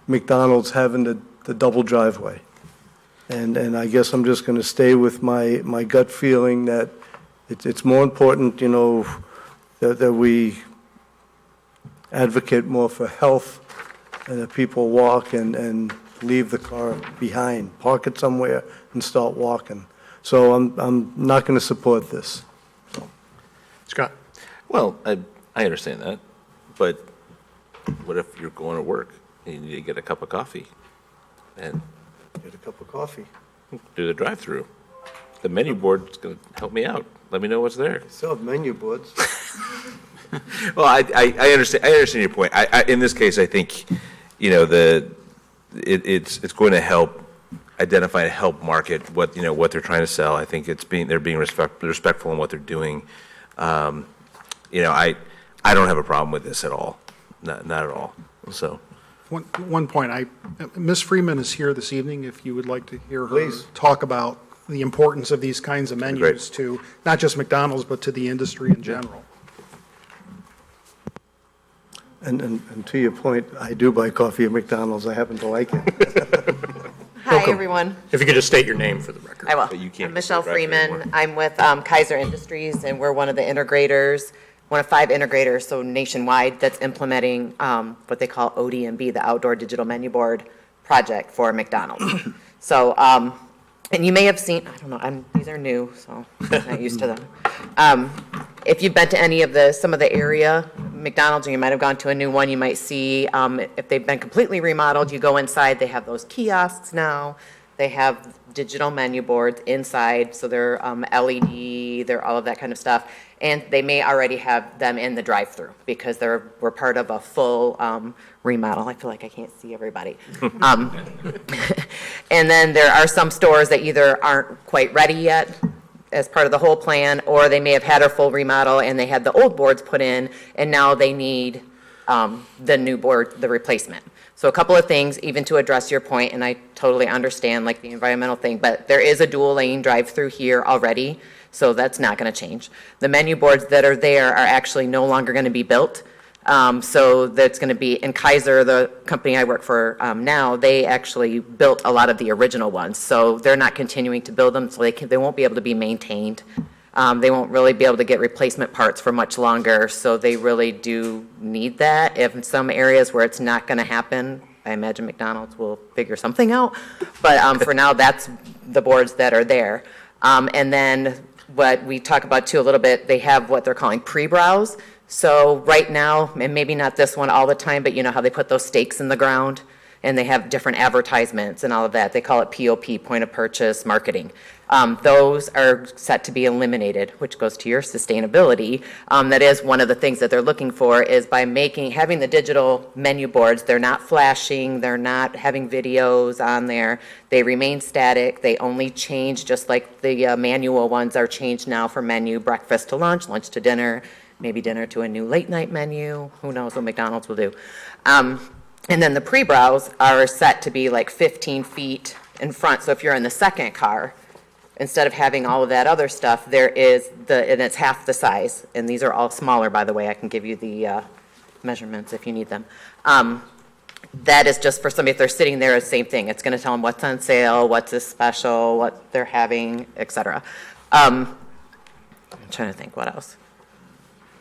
McDonald's having the double driveway. And I guess I'm just going to stay with my gut feeling that it's more important, that we advocate more for health and that people walk and leave the car behind, park it somewhere and start walking. So I'm not going to support this. Scott? Well, I understand that, but what if you're going to work and you need to get a cup of coffee and Get a cup of coffee. do the drive-through? The menu board's going to help me out. Let me know what's there. Still have menu boards. Well, I understand your point. In this case, I think, it's going to help identify and help market what they're trying to sell. I think they're being respectful in what they're doing. I don't have a problem with this at all, not at all. So, One point, Ms. Freeman is here this evening, if you would like to hear her Please. talk about the importance of these kinds of menus Great. to, not just McDonald's, but to the industry in general. And to your point, I do buy coffee at McDonald's. I happen to like it. Hi, everyone. If you could just state your name for the record. I will. But you can't I'm Michelle drive through anymore. Freeman. I'm with Kaiser Industries, and we're one of the integrators, one of 5 integrators, so nationwide, that's implementing what they call ODMB, the Outdoor Digital Menu Board project for McDonald's. So, and you may have seen, I don't know, these are new, so I'm not used to them. If you've been to any of some of the area McDonald's, or you might have gone to a new one, you might see, if they've been completely remodeled, you go inside, they have those kiosks now. They have digital menu boards inside, so they're LED, they're all of that kind of stuff. And they may already have them in the drive-through because we're part of a full remodel. I feel like I can't see everybody. And then there are some stores that either aren't quite ready yet as part of the whole plan, or they may have had a full remodel and they had the old boards put in, and now they need the new board, the replacement. So a couple of things, even to address your point, and I totally understand like the environmental thing, but there is a dual lane drive-through here already, so that's not going to change. The menu boards that are there are actually no longer going to be built. So that's going to be, in Kaiser, the company I work for now, they actually built a lot of the original ones. So they're not continuing to build them, so they won't be able to be maintained. They won't really be able to get replacement parts for much longer, so they really do need that. If in some areas where it's not going to happen, I imagine McDonald's will figure something out. But for now, that's the boards that are there. And then what we talk about too a little bit, they have what they're calling pre-browse. So right now, and maybe not this one all the time, but you know how they put those stakes in the ground and they have different advertisements and all of that. They call it POP, point of purchase marketing. Those are set to be eliminated, which goes to your sustainability. That is one of the things that they're looking for, is by having the digital menu boards, they're not flashing, they're not having videos on there. They remain static. They only change, just like the manual ones are changed now for menu, breakfast to lunch, lunch to dinner, maybe dinner to a new late night menu. Who knows what McDonald's will do. And then the pre-browse are set to be like 15 feet in front. So if you're in the second car, instead of having all of that other stuff, there is and it's half the size. And these are all smaller, by the way. I can give you the measurements if you need them. That is just for somebody, if they're sitting there, it's the same thing. It's going to tell them what's on sale, what's a special, what they're having, etc. I'm trying to think what else.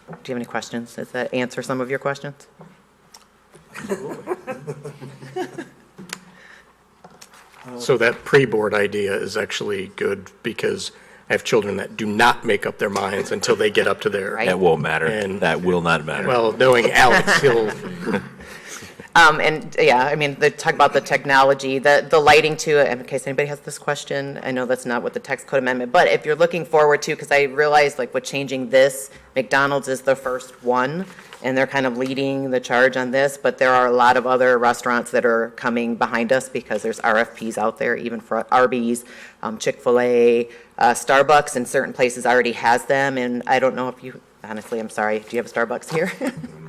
Do you have any questions? Does that answer some of your questions? So that pre-board idea is actually good, because I have children that do not make up their minds until they get up to there. That won't matter. And- That will not matter. Well, knowing Alex, he'll, And, yeah, I mean, they talk about the technology, the lighting too, in case anybody has this question. I know that's not what the text code amendment, but if you're looking forward to, because I realized like with changing this, McDonald's is the first one, and they're kind of leading the charge on this, but there are a lot of other restaurants that are coming behind us because there's RFPs out there, even for Arby's, Chick-fil-A, Starbucks in certain places already has them, and I don't know if you, honestly, I'm sorry, do you have a Starbucks here?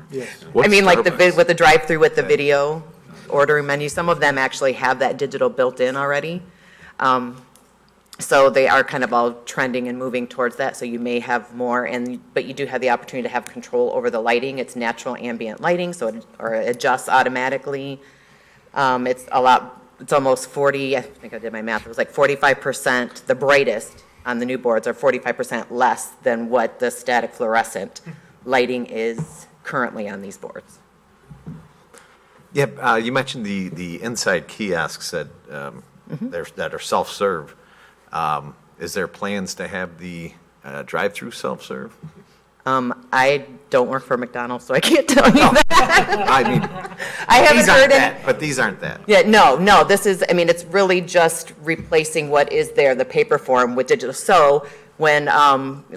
Yes. I mean, like with the drive-through with the video ordering menu, some of them actually have that digital built in already. So they are kind of all trending and moving towards that, so you may have more, but you do have the opportunity to have control over the lighting. It's natural ambient lighting, so it adjusts automatically. It's almost 40, I think I did my math, it was like 45%, the brightest on the new boards are 45% less than what the static fluorescent lighting is currently on these boards. Yeah, you mentioned the inside kiosks that that are self-serve. Is there plans to have the drive-through self-serve? I don't work for McDonald's, so I can't tell you that. I mean, I haven't these aren't heard that, but these aren't that. Yeah, no, this is, I mean, it's really just replacing what is there, the paper form with digital. So when,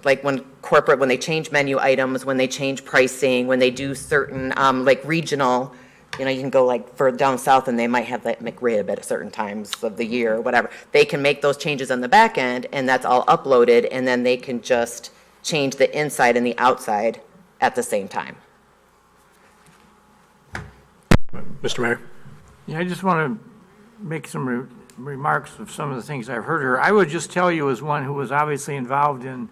like when corporate, when they change menu items, when they change pricing, when they do certain, like regional, you know, you can go like for down south and they might have that McRib at certain times of the year or whatever. They can make those changes on the back end and that's all uploaded and then they can just change the inside and the outside at the same time. Mr. Mayor? Yeah, I just want to make some remarks of some of the things I've heard here. I would just tell you as one who was obviously involved in,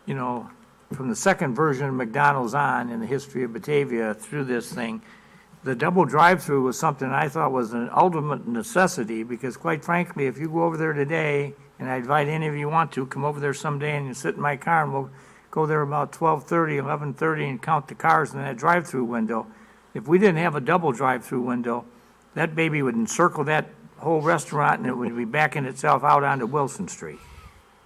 you know, from the second version of McDonald's on in the history of Batavia through this thing, the double drive-through was something I thought was an ultimate necessity because quite frankly, if you go over there today, and I invite any of you want to, come over there someday and you sit in my car and we'll go there about 12:30, 11:30 and count the cars in that drive-through window. If we didn't have a double drive-through window, that baby would encircle that whole restaurant and it would be backing itself out onto Wilson Street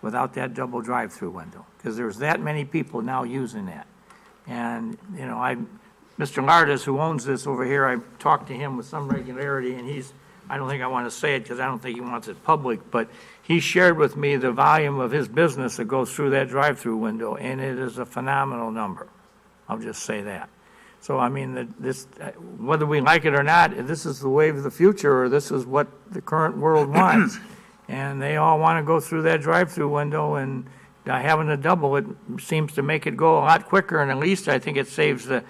without that double drive-through window because there's that many people now using that. And, you know, Mr. Lardis, who owns this over here, I talked to him with some regularity, and I don't think I want to say it because I don't think he wants it public, but he shared with me the volume of his business that goes through that drive-through window, and it is a phenomenal number. I'll just say that. So, I mean, whether we like it or not, this is the wave of the future, or this is what the current world wants. And they all want to go through that drive-through window, and having a double, it seems to make it go a lot quicker, and at least I think it saves the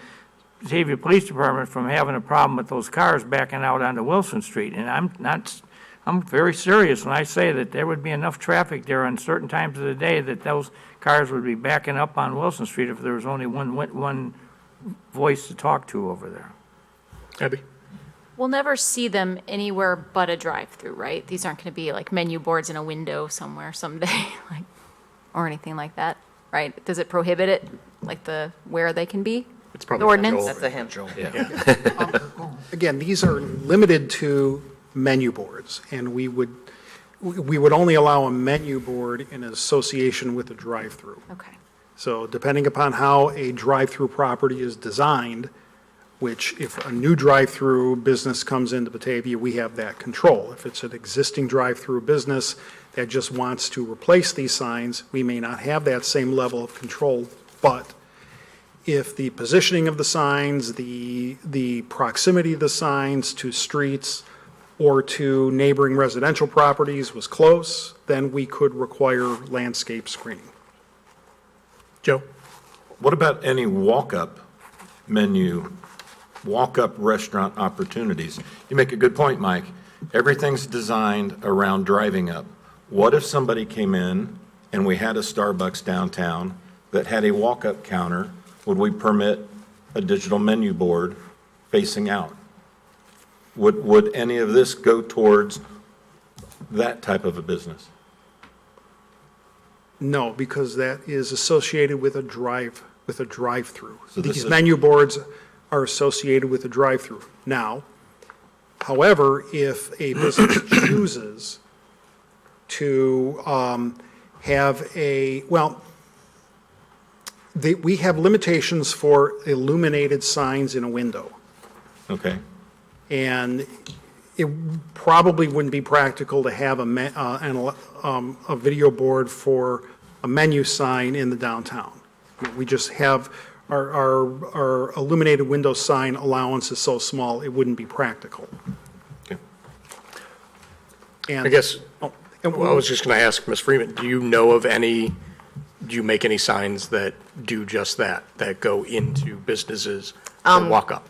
Batavia Police Department from having a problem with those cars backing out onto Wilson Street. And I'm very serious when I say that there would be enough traffic there on certain times of the day that those cars would be backing up on Wilson Street if there was only one voice to talk to over there. Abby? We'll never see them anywhere but a drive-through, right? These aren't going to be like menu boards in a window somewhere someday, like, or anything like that, right? Does it prohibit it, like where they can be? It's probably The ordinance? That's a him. Again, these are limited to menu boards, and we would only allow a menu board in association with a drive-through. Okay. So depending upon how a drive-through property is designed, which if a new drive-through business comes into Batavia, we have that control. If it's an existing drive-through business that just wants to replace these signs, we may not have that same level of control, but if the positioning of the signs, the proximity of the signs to streets or to neighboring residential properties was close, then we could require landscape screening. Joe? What about any walk-up menu, walk-up restaurant opportunities? You make a good point, Mike. Everything's designed around driving up. What if somebody came in and we had a Starbucks downtown that had a walk-up counter? Would we permit a digital menu board facing out? Would any of this go towards that type of a business? No, because that is associated with a drive-through. So this These is- menu boards are associated with a drive-through. Now, however, if a business chooses to have we have limitations for illuminated signs in a window. Okay. And it probably wouldn't be practical to have a video board for a menu sign in the downtown. We just have, our illuminated window sign allowance is so small, it wouldn't be practical. I guess, Oh, well, I was just going to ask Ms. Freeman, do you know of any, do you make any signs that do just that go into businesses that walk up?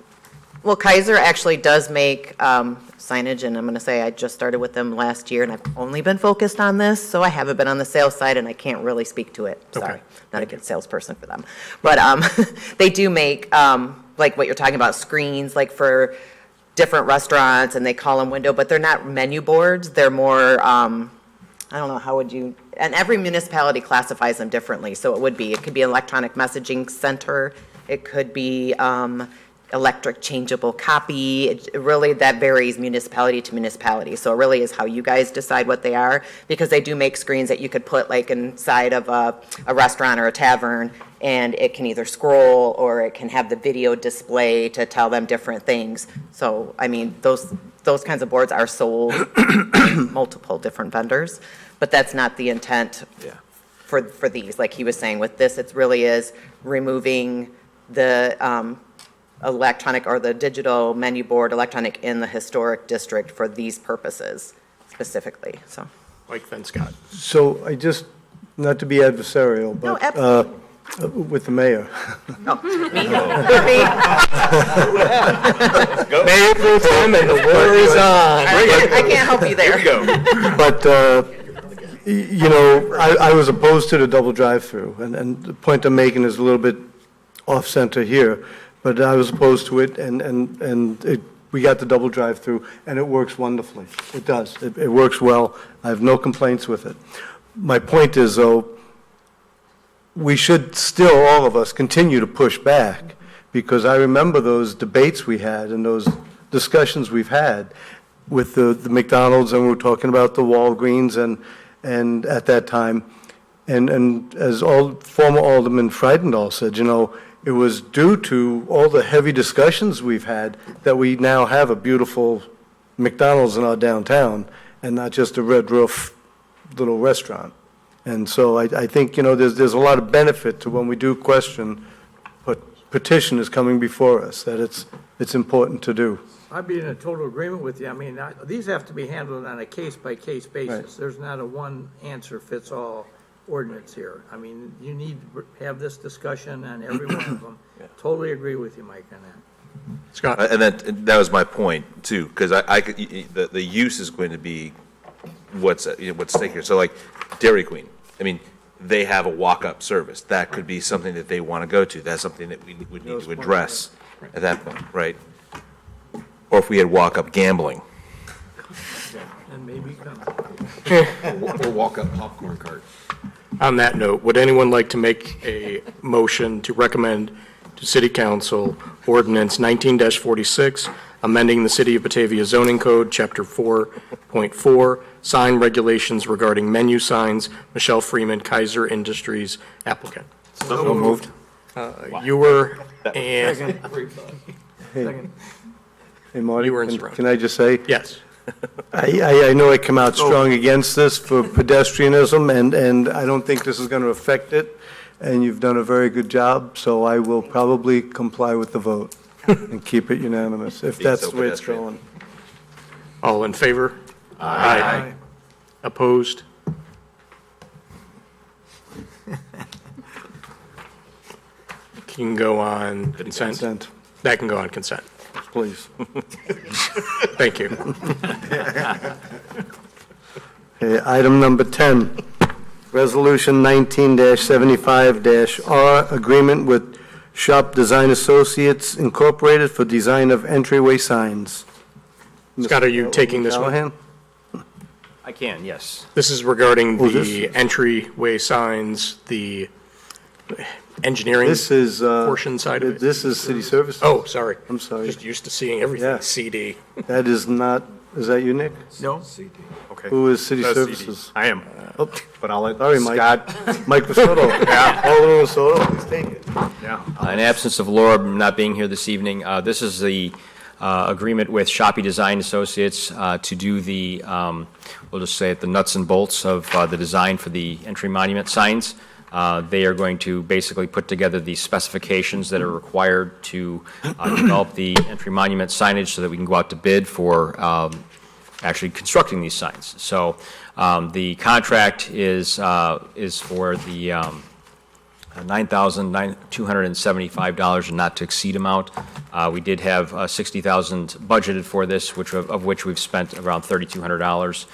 Well, Kaiser actually does make signage, and I'm going to say I just started with them last year, and I've only been focused on this, so I haven't been on the sales side, and I can't really speak to it. Sorry, Okay. not a good salesperson for them. But they do make, like what you're talking about, screens, like for different restaurants, and they call them window, but they're not menu boards. They're more, I don't know, how would you, and every municipality classifies them differently, so it could be an electronic messaging center, it could be electric changeable copy. It really, that varies municipality to municipality. So it really is how you guys decide what they are, because they do make screens that you could put like inside of a restaurant or a tavern, and it can either scroll or it can have the video display to tell them different things. So, I mean, those kinds of boards are sold multiple different vendors, but that's not the intent for these. Like he was saying, with this, it really is removing the electronic or the digital menu board electronic in the historic district for these purposes specifically, so. Like then Scott. So I just, not to be adversarial, No, but absolutely. with the mayor. Mayor Pro Tem and the war is on. I can't help you there. But, you know, I was opposed to the double drive-through, and the point I'm making is a little bit off-center here, but I was opposed to it, and we got the double drive-through, and it works wonderfully. It does. It works well. I have no complaints with it. My point is, though, we should still, all of us, continue to push back, because I remember those debates we had and those discussions we've had with the McDonald's, and we were talking about the Walgreens, and at that time, and as former Alderman Freidendahl said, you know, it was due to all the heavy discussions we've had that we now have a beautiful McDonald's in our downtown, and not just a red roof little restaurant. And so I think, you know, there's a lot of benefit to when we do question, but petition is coming before us, that it's important to do. I'd be in a total agreement with you. I mean, these have to be handled on a case-by-case basis. Right. There's not a one-answer-fits-all ordinance here. I mean, you need to have this discussion on every one of them. Totally agree with you, Mike, on that. Scott. And that was my point, too, because the use is going to be what's stake here. So like Dairy Queen, I mean, they have a walk-up service. That could be something that they want to go to. That's something that we would need to address at that point, right? Or if we had walk-up gambling. And maybe come. Or walk-up popcorn cart. On that note, would anyone like to make a motion to recommend to City Council Ordinance 19-46, amending the City of Batavia zoning code, Chapter 4.4, sign regulations regarding menu signs, Michelle Freeman, Kaiser Industries applicant? So moved. You were, and, Hey, Marty, You were interrupted. can I just say, yes. I know I come out strong against this for pedestrianism, and I don't think this is going to affect it, and you've done a very good job, so I will probably comply with the vote and keep it unanimous, if Being that's so the way it's pedestrian. going. All in favor? Aye. Opposed? Can go on consent? Consent, That can go on consent. please. Thank you. Okay, item number 10, Resolution 19-75-R, agreement with Shop Design Associates Incorporated for design of entryway signs. Scott, are you taking this one? Callahan? I can, yes. This is regarding Who's the entryway signs, the engineering This is, portion side of it. this is city services. Oh, sorry. I'm sorry. Just used to seeing everything Yeah. CD. That is not, is that you, Nick? No? Okay. Who is city No, CD. services? I am, Oh, but I'll let sorry, Mike. Scott. Mike Vasoto. Yeah. Alderman Vasoto, please take it. Yeah. In absence of Laura not being here this evening, this is the agreement with Shopee Design Associates to do the, we'll just say it, the nuts and bolts of the design for the entry monument signs. They are going to basically put together the specifications that are required to develop the entry monument signage so that we can go out to bid for actually constructing these signs. So the contract is for the $9,275 and not to exceed amount. We did have $60,000 budgeted for this, of which we've spent around $3,200.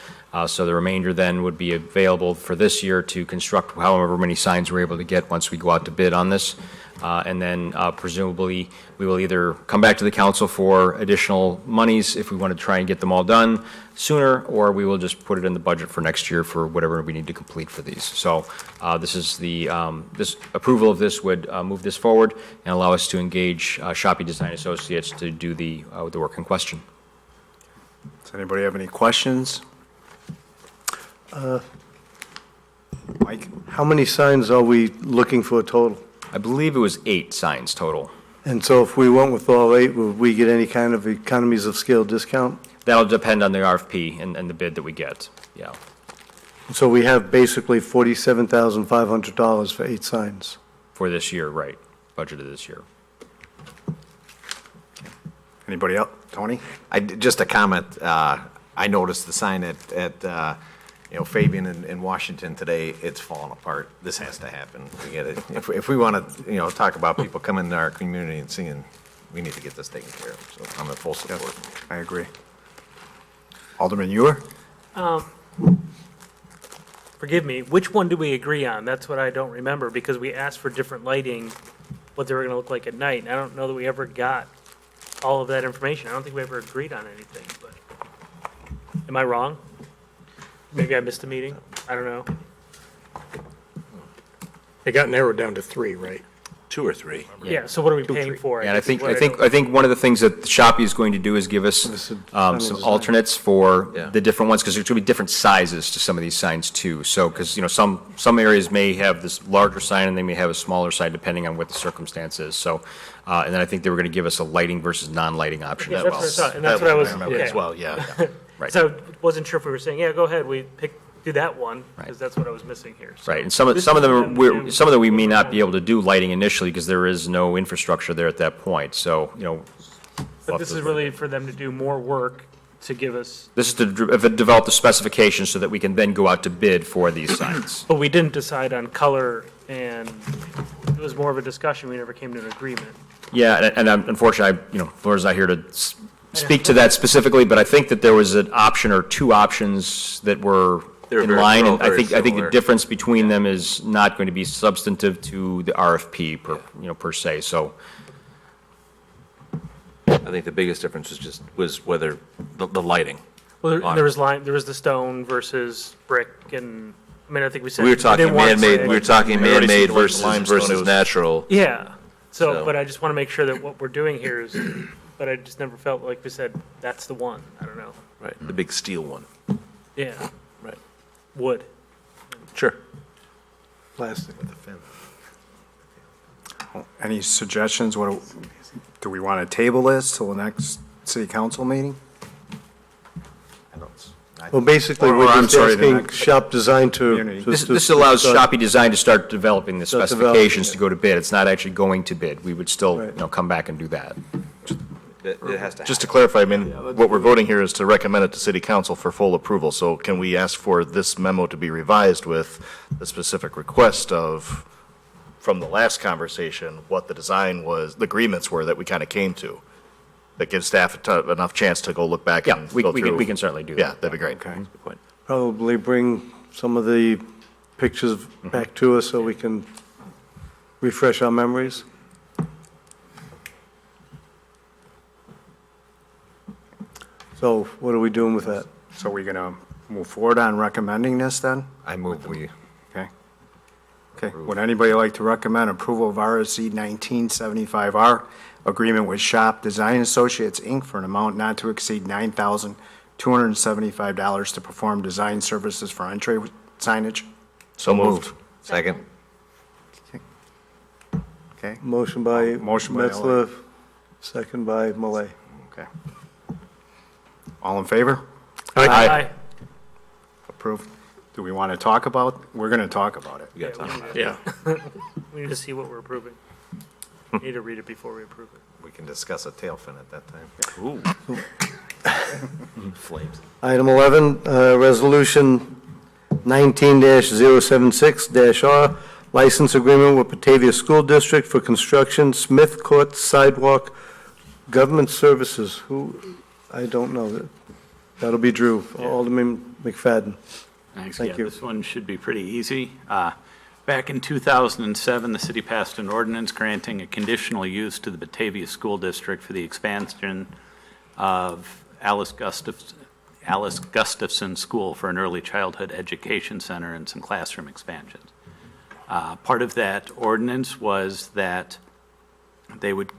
So the remainder then would be available for this year to construct however many signs we're able to get once we go out to bid on this. And then presumably, we will either come back to the council for additional monies if we want to try and get them all done sooner, or we will just put it in the budget for next year for whatever we need to complete for these. So this is the, this approval of this would move this forward and allow us to engage Shopee Design Associates to do the work in question. Does anybody have any questions? Mike? How many signs are we looking for total? I believe it was 8 signs total. And so if we went with all 8, would we get any kind of economies of scale discount? That'll depend on the RFP and the bid that we get, yeah. So we have basically $47,500 for 8 signs. For this year, right, budgeted this year. Anybody else? Tony? Just a comment. I noticed the sign at Fabian in Washington today. It's falling apart. This has to happen. We get it. If we want to, talk about people coming into our community and singing, we need to get this taken care of. So I'm in full support. I agree. Alderman Ewer? Forgive me, which one do we agree on? That's what I don't remember, because we asked for different lighting, what they were going to look like at night, and I don't know that we ever got all of that information. I don't think we ever agreed on anything, but, am I wrong? Maybe I missed a meeting, I don't know. It got narrowed down to 3, right? 2 or 3. Yeah, so what are we paying for? Yeah, and I guess is what think don't- one of the things that Shopee is going to do is give us some alternates for Yeah. the different ones, because there's going to be different sizes to some of these signs too. So, because, some areas may have this larger sign and they may have a smaller sign depending on what the circumstance is. So, and then I think they were going to give us a lighting versus non-lighting option Yeah, as that's well. what I thought, and that's what I was, remember as okay. well, yeah. Right. So I wasn't sure if we were saying, yeah, go ahead, do that one, because that's what I was missing here. So Right, and some of this them, is them to- some of them we may not be able to do lighting initially because there is no infrastructure there at that point. So, But this is really for them to do more work to give us, this is to develop the specifications so that we can then go out to bid for these signs. but we didn't decide on color, and it was more of a discussion, we never came to an agreement. Yeah, and unfortunately, Laura's not here to speak to that specifically, but I think that there was an option or 2 options that were They were in very- line, they're and all very I think the similar. difference between them is not going to be substantive to the RFP per se, so. I think the biggest difference was whether the lighting. Well, on there it. was the stone versus brick, and, I think we said. We were talking didn't want to man-made, say- we were talking We already man-made said like versus limestone, it was- natural. Yeah, So- but I just want to make sure that what we're doing here is, but I just never felt like we said, that's the one, I don't know. Right, the big steel one. Yeah, Right. wood. Sure. Plastic. Any suggestions? Do we want to table this till the next city council meeting? Well, basically, Or, we're I'm just sorry, the asking next Shop Design community. to. This allows Shopee Design to start developing the Start developing specifications to go to bid. It's not actually going to bid. We would still, Right. come back and do that. It has to Just to clarify, what we're voting here is to recommend it to city council for full approval. So can we ask for this memo to be revised with the specific request of, from the last conversation, what the design was, the agreements were that we kind of came to? That gives staff enough chance to go look back Yeah, and we go can through. we can certainly do that. Yeah, that'd be great. Okay. Good point. Probably bring some of the pictures back to us so we can refresh our memories. So what are we doing with that? So we're going to move forward on recommending this then? I move we. Okay. Okay, would anybody like to recommend approval of RSC 1975R, agreement with Shop Design Associates, Inc. for an amount not to exceed $9,275 to perform design services for entry signage? So moved. Second. Okay, Motion by Motion by Metzler, second by Malay. Okay. All in favor? Aye. Approved. Do we want to talk about, we're going to talk about it. Yeah. We need to see what we're approving. We need to read it before we approve it. We can discuss a tail fin at that time. Flames. Item 11, Resolution 19-076-R, license agreement with Batavia School District for construction, Smith Court Sidewalk, Government Services. Who, I don't know. That'll be Drew, Alderman McFadden. Thanks. Thank Yeah, you. this one should be pretty easy. Back in 2007, the city passed an ordinance granting a conditional use to the Batavia School District for the expansion of Alice Gustafson School for an early childhood education center and some classroom expansions. Part of that ordinance was that they would,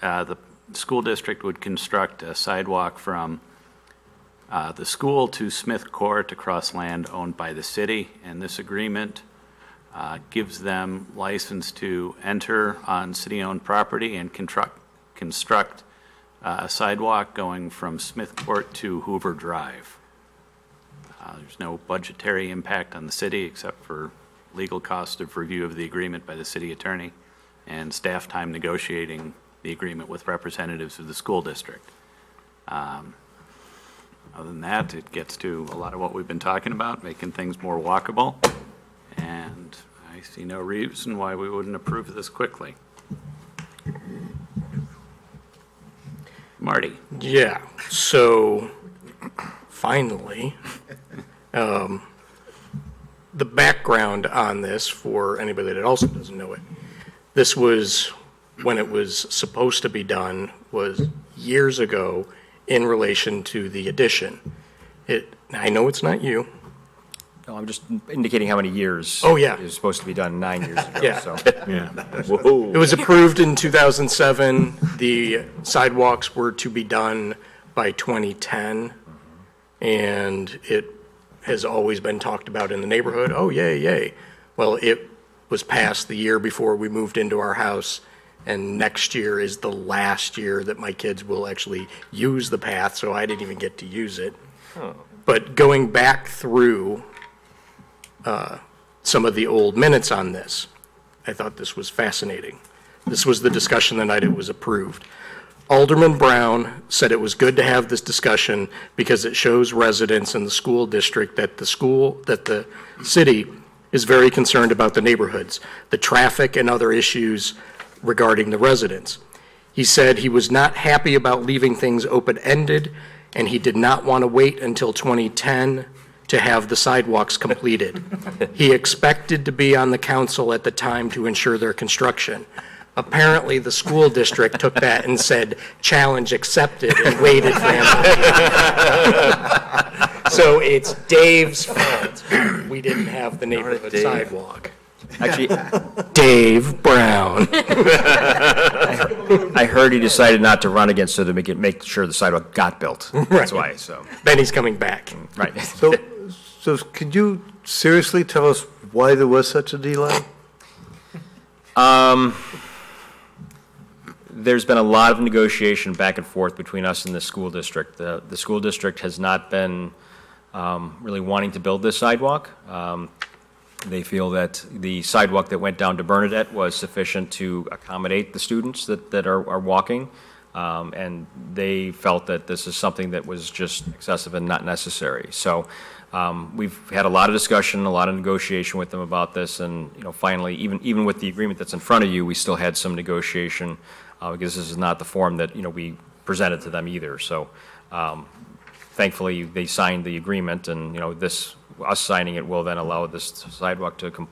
the school district would construct a sidewalk from the school to Smith Court across land owned by the city, and this agreement gives them license to enter on city-owned property and construct a sidewalk going from Smith Court to Hoover Drive. There's no budgetary impact on the city except for legal cost of review of the agreement by the city attorney and staff time negotiating the agreement with representatives of the school district. Other than that, it gets to a lot of what we've been talking about, making things more walkable, and I see no reason why we wouldn't approve this quickly. Marty? Yeah, so finally, the background on this, for anybody that also doesn't know it, this was, when it was supposed to be done, was years ago in relation to the addition. I know it's not you. No, I'm just indicating how many years. Oh, yeah. It was supposed to be done 9 years ago, Yeah. so. It was approved in 2007. The sidewalks were to be done by 2010, and it has always been talked about in the neighborhood. Oh, yay, yay. Well, it was passed the year before we moved into our house, and next year is the last year that my kids will actually use the path, so I didn't even get to use it. But going back through some of the old minutes on this, I thought this was fascinating. This was the discussion the night it was approved. Alderman Brown said it was good to have this discussion because it shows residents in the school district that the city is very concerned about the neighborhoods, the traffic and other issues regarding the residents. He said he was not happy about leaving things open-ended, and he did not want to wait until 2010 to have the sidewalks completed. He expected to be on the council at the time to ensure their construction. Apparently, the school district took that and said, challenge accepted, and waited for him. So it's Dave's fault we didn't have the neighborhood sidewalk. Actually, Dave Brown. I heard he decided not to run again so to make sure the sidewalk got built. That's why, so. Then he's coming back. Right. So could you seriously tell us why there was such a delay? There's been a lot of negotiation back and forth between us and the school district. The school district has not been really wanting to build this sidewalk. They feel that the sidewalk that went down to Bernadette was sufficient to accommodate the students that are walking. And they felt that this is something that was just excessive and not necessary. So we've had a lot of discussion, a lot of negotiation with them about this, and finally, even with the agreement that's in front of you, we still had some negotiation because this is not the form that we presented to them either. So thankfully, they signed the agreement, and us signing it will then allow this sidewalk to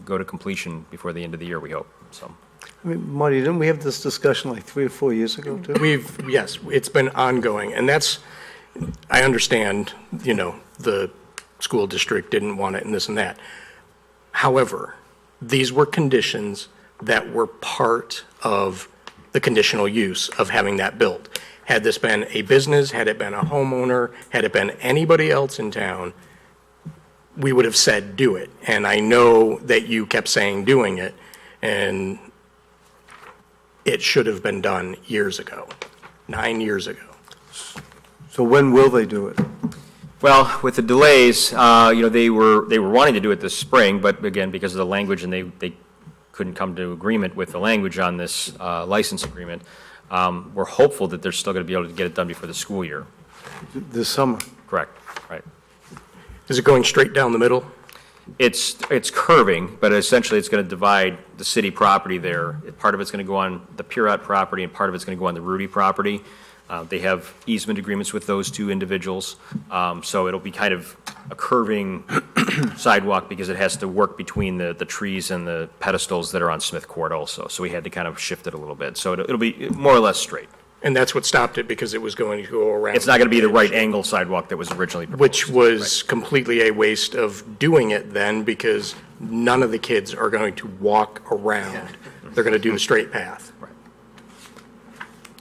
go to completion before the end of the year, we hope. So. I mean, Marty, didn't we have this discussion like 3 or 4 years ago, too? Yes, it's been ongoing, and I understand, the school district didn't want it and this and that. However, these were conditions that were part of the conditional use of having that built. Had this been a business, had it been a homeowner, had it been anybody else in town, we would have said, do it. And I know that you kept saying doing it, and it should have been done years ago, 9 years ago. So when will they do it? Well, with the delays, they were wanting to do it this spring, but again, because of the language, and they couldn't come to agreement with the language on this license agreement, we're hopeful that they're still going to be able to get it done before the school year. This summer? Correct, right. Is it going straight down the middle? It's curving, but essentially it's going to divide the city property there. Part of it's going to go on the Purott property, and part of it's going to go on the Rudy property. They have easement agreements with those two individuals, so it'll be kind of a curving sidewalk because it has to work between the trees and the pedestals that are on Smith Court also. So we had to kind of shift it a little bit. So it'll be more or less straight. And that's what stopped it, because it was going to go around. It's not going to be the right angle sidewalk that was originally proposed. Which was completely a waste of doing it then, because none of the kids are going to walk around. They're going to do the straight path.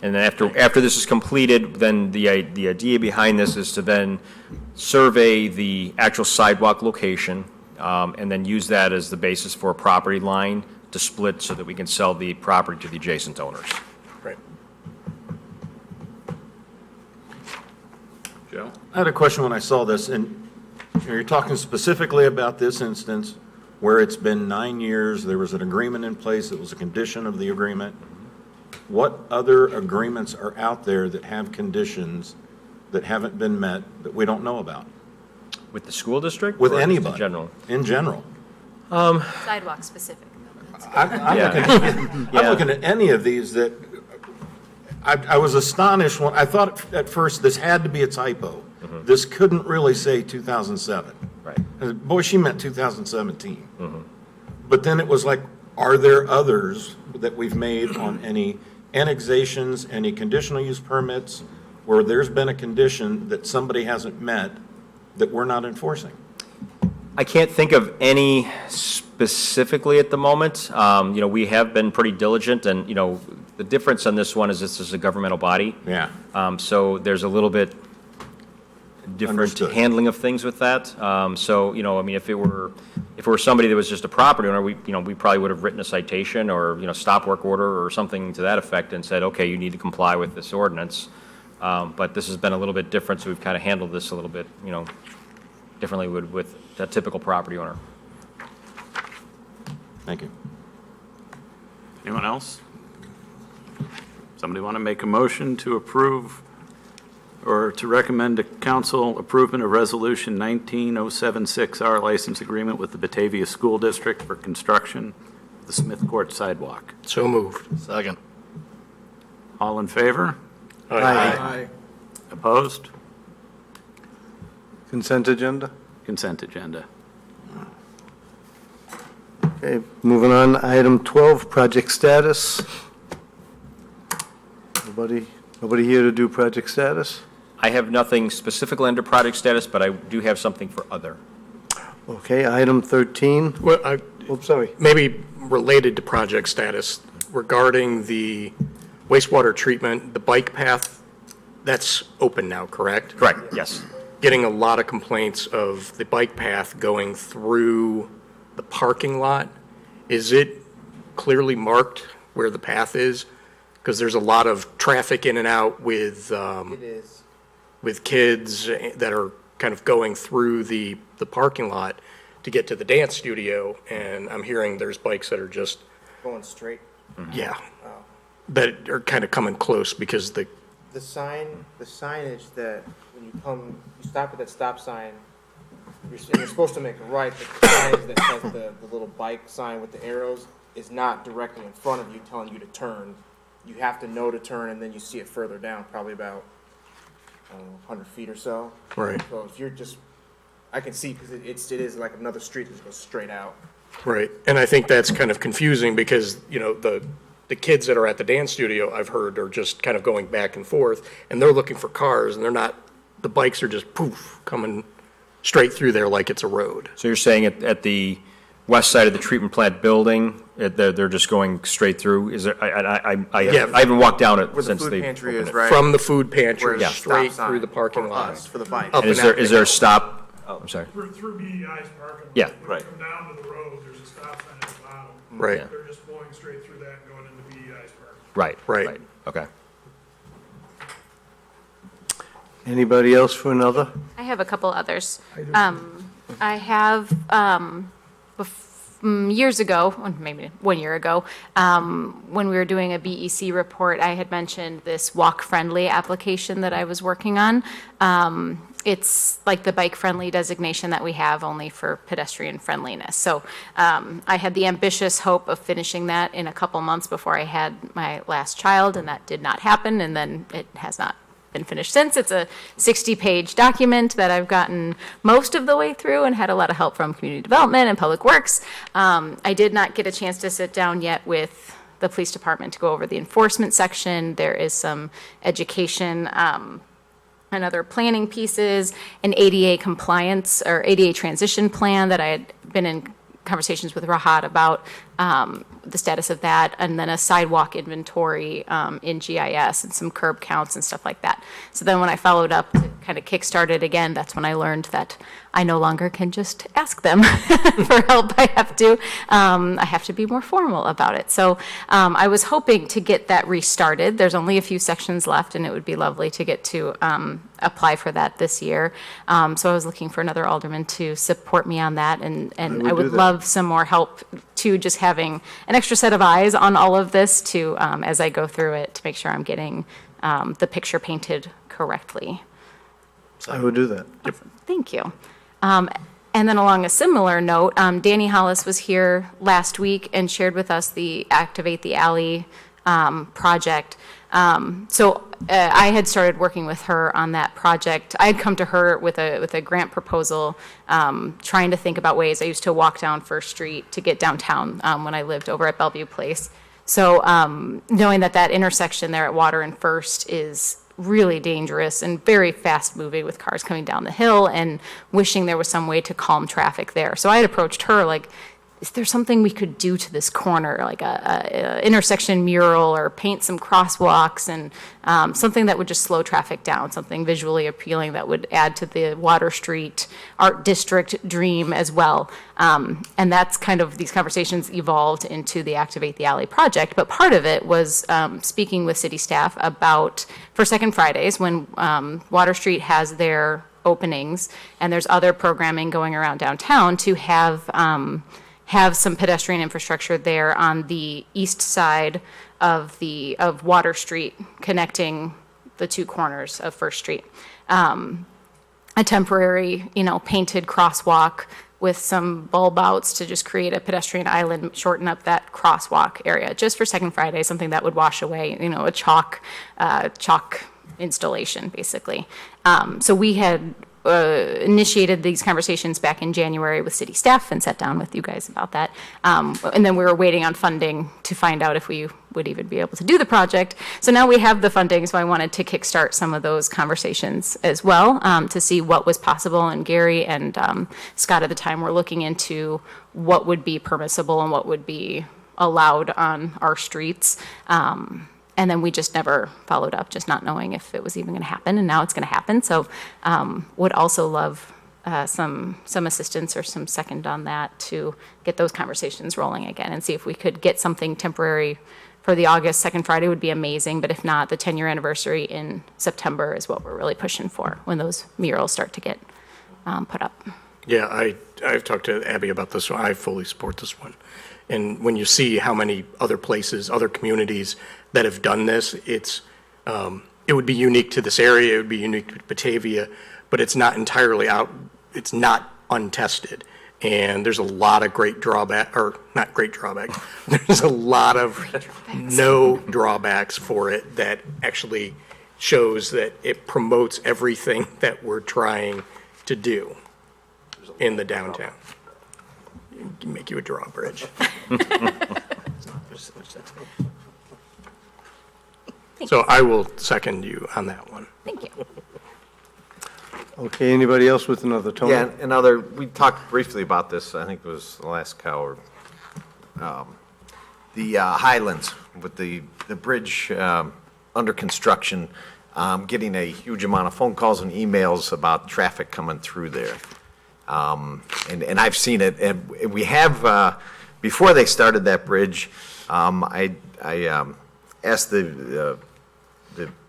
And then after this is completed, then the idea behind this is to then survey the actual sidewalk location, and then use that as the basis for a property line to split so that we can sell the property to the adjacent owners. Right. Joe? I had a question when I saw this, and you're talking specifically about this instance where it's been 9 years, there was an agreement in place, it was a condition of the agreement. What other agreements are out there that have conditions that haven't been met that we don't know about? With the school district? With or just anybody? in general? In general. Sidewalk specific. I'm looking at any of these that, I was astonished when, I thought at first this had to be a typo. This couldn't really say 2007. Right. Boy, she meant 2017. But then it was like, are there others that we've made on any annexations, any conditional use permits, where there's been a condition that somebody hasn't met that we're not enforcing? I can't think of any specifically at the moment. We have been pretty diligent, and, the difference on this one is this is a governmental body. Yeah. So there's a little bit different Understood. handling of things with that. If it were somebody that was just a property owner, we probably would have written a citation or, stop work order or something to that effect and said, okay, you need to comply with this ordinance. But this has been a little bit different, so we've kind of handled this a little bit, differently with a typical property owner. Thank you. Anyone else? Somebody want to make a motion to approve or to recommend to council approval of Resolution 19076R license agreement with the Batavia School District for construction of the Smith Court sidewalk? So moved. Second. All in favor? Aye. Opposed? Consent agenda? Consent agenda. Okay, moving on, item 12, project status. Nobody here to do project status? I have nothing specifically under project status, but I do have something for other. Okay, item 13. Well, Sorry. maybe related to project status, regarding the wastewater treatment, the bike path, that's open now, correct? Correct, yes. Getting a lot of complaints of the bike path going through the parking lot. Is it clearly marked where the path is? Because there's a lot of traffic in and out with, It is. with kids that are kind of going through the parking lot to get to the dance studio, and I'm hearing there's bikes that are just, Going straight. yeah, that are kind of coming close because the The signage that, when you stop at that stop sign, you're supposed to make a right, but the sign that has the little bike sign with the arrows is not directly in front of you telling you to turn. You have to know to turn, and then you see it further down, probably about, 100 feet or so. Right. So if you're just, I can see, because it is like another street that goes straight out. Right, and I think that's kind of confusing because, the kids that are at the dance studio, I've heard, are just kind of going back and forth, and they're looking for cars, and they're not, the bikes are just poof, coming straight through there like it's a road. So you're saying at the west side of the treatment plant building, they're just going straight through? Is there, I haven't walked down it Where the since food they pantry opened is, it. right? From the food Where pantry the straight stop through the sign parking for lot. us, for the bike. Up And and is there a stop? Oh, I'm sorry. Through BEI's parking lot. Yeah. When you come down to the road, there's a stop sign at the bottom. Right. They're just flowing straight through that and going into BEI's parking lot. Right. Right. Okay. Anybody else for another? I have a couple others. I have, years ago, or maybe 1 year ago, when we were doing a BEC report, I had mentioned this walk-friendly application that I was working on. It's like the bike-friendly designation that we have, only for pedestrian friendliness. So I had the ambitious hope of finishing that in a couple months before I had my last child, and that did not happen, and then it has not been finished since. It's a 60-page document that I've gotten most of the way through and had a lot of help from community development and public works. I did not get a chance to sit down yet with the police department to go over the enforcement section. There is some education and other planning pieces, an ADA compliance or ADA transition plan that I had been in conversations with Rahat about the status of that, and then a sidewalk inventory in GIS and some curb counts and stuff like that. So then when I followed up to kind of kickstart it again, that's when I learned that I no longer can just ask them for help. I have to be more formal about it. So I was hoping to get that restarted. There's only a few sections left, and it would be lovely to get to apply for that this year. So I was looking for another alderman to support me on that, and I would love some more help to just having an extra set of eyes on all of this to, as I go through it, to make sure I'm getting the picture painted correctly. I will do that. Awesome. Thank you. And then along a similar note, Danny Hollis was here last week and shared with us the Activate the Alley project. So I had started working with her on that project. I had come to her with a grant proposal, trying to think about ways. I used to walk down First Street to get downtown when I lived over at Bellevue Place. So knowing that intersection there at Water and First is really dangerous and very fast moving with cars coming down the hill, and wishing there was some way to calm traffic there. So I had approached her like, is there something we could do to this corner, like a intersection mural, or paint some crosswalks, and something that would just slow traffic down, something visually appealing that would add to the Water Street Art District dream as well. And that's kind of, these conversations evolved into the Activate the Alley project. But part of it was speaking with city staff about, for Second Fridays, when Water Street has their openings and there's other programming going around downtown, to have some pedestrian infrastructure there on the east side of Water Street, connecting the two corners of First Street. A temporary, painted crosswalk with some bulb outs to just create a pedestrian island, shorten up that crosswalk area, just for Second Friday, something that would wash away, a chalk installation, basically. So we had initiated these conversations back in January with city staff and sat down with you guys about that. And then we were waiting on funding to find out if we would even be able to do the project. So now we have the funding, so I wanted to kickstart some of those conversations as well, to see what was possible. And Gary and Scott at the time were looking into what would be permissible and what would be allowed on our streets. And then we just never followed up, just not knowing if it was even going to happen, and now it's going to happen. So would also love some assistance or some second on that to get those conversations rolling again and see if we could get something temporary for the August. Second Friday would be amazing, but if not, the 10-year anniversary in September is what we're really pushing for, when those murals start to get put up. Yeah, I've talked to Abby about this one. I fully support this one. And when you see how many other places, other communities that have done this, it would be unique to this area, it would be unique to Batavia, but it's not entirely out, it's not untested. And there's a lot of great drawback, or not great drawbacks, there's a lot of no drawbacks for it that actually shows that it promotes everything that we're trying to do in the downtown. Make you a drawbridge. So I will second you on that one. Thank you. Okay, anybody else with another? Tony? Yeah, we talked briefly about this, I think it was the last cow, the Highlands with the bridge under construction, getting a huge amount of phone calls and emails about traffic coming through there. And I've seen it, and we have, before they started that bridge, I asked the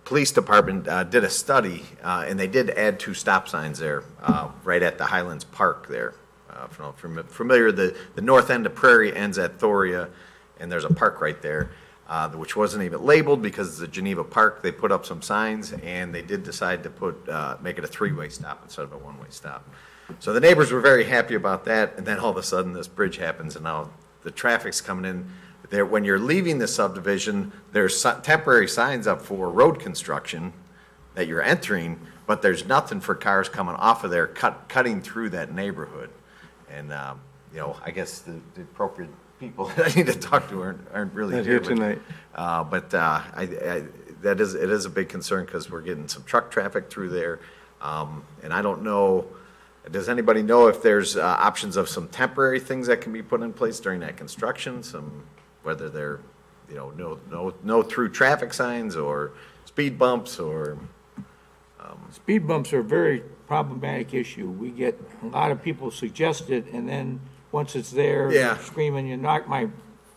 police department did a study, and they did add 2 stop signs there, right at the Highlands Park there. Familiar, the north end of Prairie ends at Thoria, and there's a park right there, which wasn't even labeled because it's a Geneva Park. They put up some signs, and they did decide to make it a 3-way stop instead of a 1-way stop. So the neighbors were very happy about that, and then all of a sudden, this bridge happens, and now the traffic's coming in. There, when you're leaving the subdivision, there's temporary signs up for road construction that you're entering, but there's nothing for cars coming off of there, cutting through that neighborhood. And, I guess the appropriate people that I need to talk to aren't really Not here here tonight. It is a big concern because we're getting some truck traffic through there. And I don't know, does anybody know if there's options of some temporary things that can be put in place during that construction? Whether they're, no through traffic signs or speed bumps or. Speed bumps are a very problematic issue. We get a lot of people suggest it, and then once it's there, Yeah. they're screaming, you knock my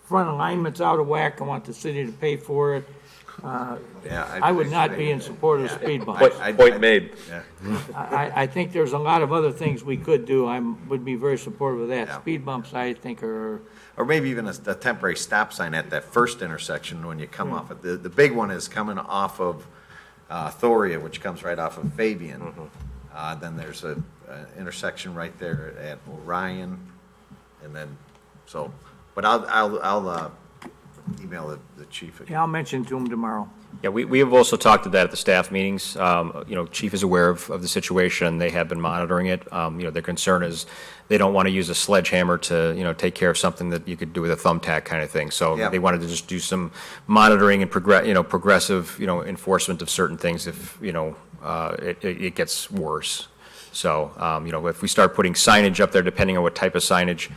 front alignment's out of whack, I want the city to pay for it. I would not be in support of speed bumps. Point made. I think there's a lot of other things we could do. Would be very supportive of that. Yeah. Speed bumps, I think, are, Or maybe even a temporary stop sign at that first intersection when you come off of, the big one is coming off of Thoria, which comes right off of Fabian. Then there's an intersection right there at Orion, and then, but I'll email the chief again. yeah, I'll mention to him tomorrow. Yeah, we have also talked to that at the staff meetings. Chief is aware of the situation. They have been monitoring it. Their concern is they don't want to use a sledgehammer to, take care of something that you could do with a thumbtack kind of thing. So Yeah. they wanted to just do some monitoring and progressive, enforcement of certain things if, it gets worse. So, if we start putting signage up there, depending on what type of signage,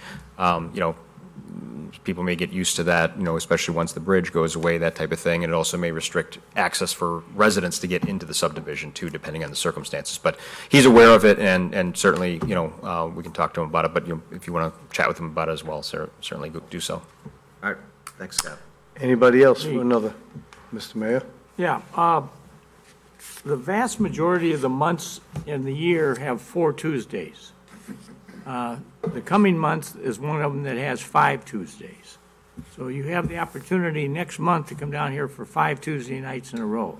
people may get used to that, especially once the bridge goes away, that type of thing. And it also may restrict access for residents to get into the subdivision too, depending on the circumstances. But he's aware of it, and certainly, we can talk to him about it. But if you want to chat with him about it as well, certainly do so. All right, thanks, Scott. Anybody else for another? Mr. Mayor? Yeah, the vast majority of the months in the year have 4 Tuesdays. The coming month is one of them that has 5 Tuesdays. So you have the opportunity next month to come down here for 5 Tuesday nights in a row.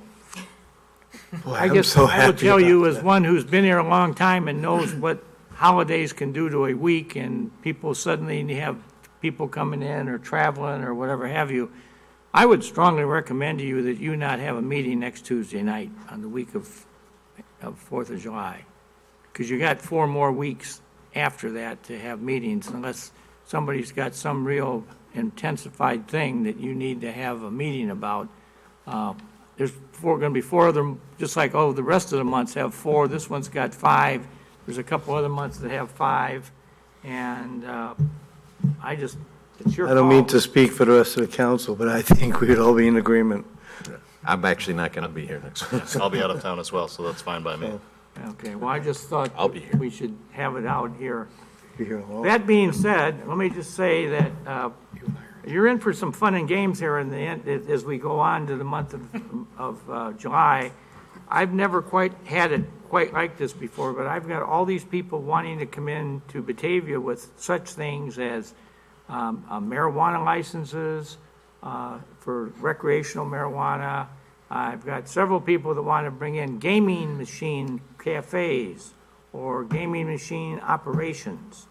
Boy, I I'm guess so I would happy tell you, about as one who's been here a long time and knows what holidays can do to a week, and people suddenly have people coming in or traveling or whatever have you, I would strongly recommend to you that you not have a meeting next Tuesday night on the week of 4th of July. Because you got 4 more weeks after that to have meetings, unless somebody's got some real intensified thing that you need to have a meeting about. There's going to be 4 of them, just like, the rest of the months have 4. This one's got 5. There's a couple other months that have 5. And it's your call. I don't mean to speak for the rest of the council, but I think we'd all be in agreement. I'm actually not going to be here next week. I'll be out of town as well, so that's fine by me. Okay, well, I just thought I'll be here. we should have it out here. Be here all- That being said, let me just say that you're in for some fun and games here in the end, as we go on to the month of July. I've never quite had it quite like this before, but I've got all these people wanting to come in to Batavia with such things as marijuana licenses for recreational marijuana. I've got several people that want to bring in gaming machine cafes or gaming machine operations.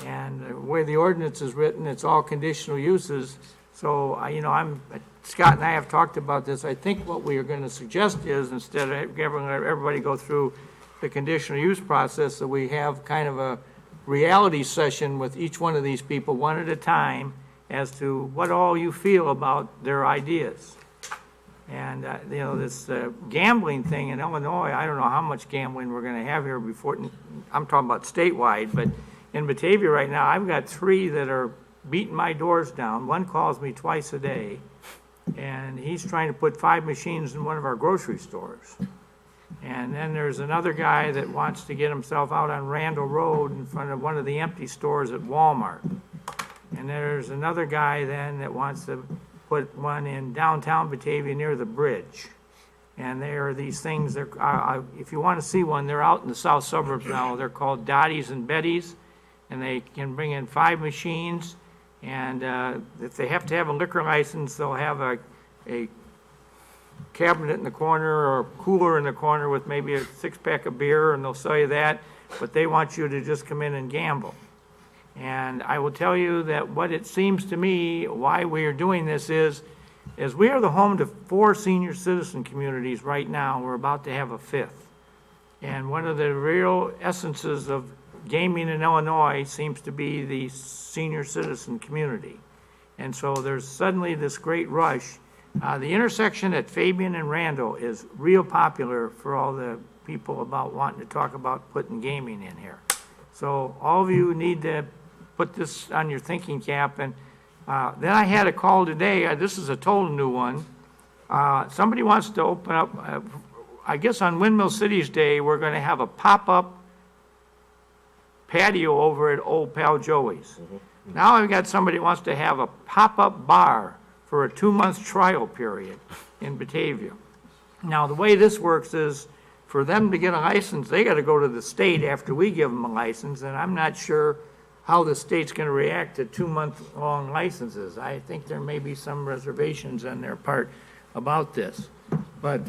And the way the ordinance is written, it's all conditional uses. So, Scott and I have talked about this. I think what we are going to suggest is, instead of having everybody go through the conditional use process, that we have kind of a reality session with each one of these people, one at a time, as to what all you feel about their ideas. And, this gambling thing in Illinois, I don't know how much gambling we're going to have here before, I'm talking about statewide, but in Batavia right now, I've got 3 that are beating my doors down. One calls me twice a day, and he's trying to put 5 machines in one of our grocery stores. And then there's another guy that wants to get himself out on Randall Road in front of one of the empty stores at Walmart. And there's another guy then that wants to put one in downtown Batavia near the bridge. And they are these things, if you want to see one, they're out in the south suburbs now. They're called Dotties and Betties, and they can bring in 5 machines. And if they have to have a liquor license, they'll have a cabinet in the corner or a cooler in the corner with maybe a 6-pack of beer, and they'll sell you that. But they want you to just come in and gamble. And I will tell you that what it seems to me, why we are doing this is we are the home to 4 senior citizen communities right now. We're about to have a 5th. And one of the real essences of gaming in Illinois seems to be the senior citizen community. And so there's suddenly this great rush. The intersection at Fabian and Randall is real popular for all the people about wanting to talk about putting gaming in here. So all of you need to put this on your thinking cap. And then I had a call today. This is a total new one. Somebody wants to open up, I guess on Windmill Cities Day, we're going to have a pop-up patio over at Old Pal Joey's. Now I've got somebody who wants to have a pop-up bar for a 2-month trial period in Batavia. Now, the way this works is for them to get a license, they got to go to the state after we give them a license, and I'm not sure how the state's going to react to 2-month-long licenses. I think there may be some reservations on their part about this. But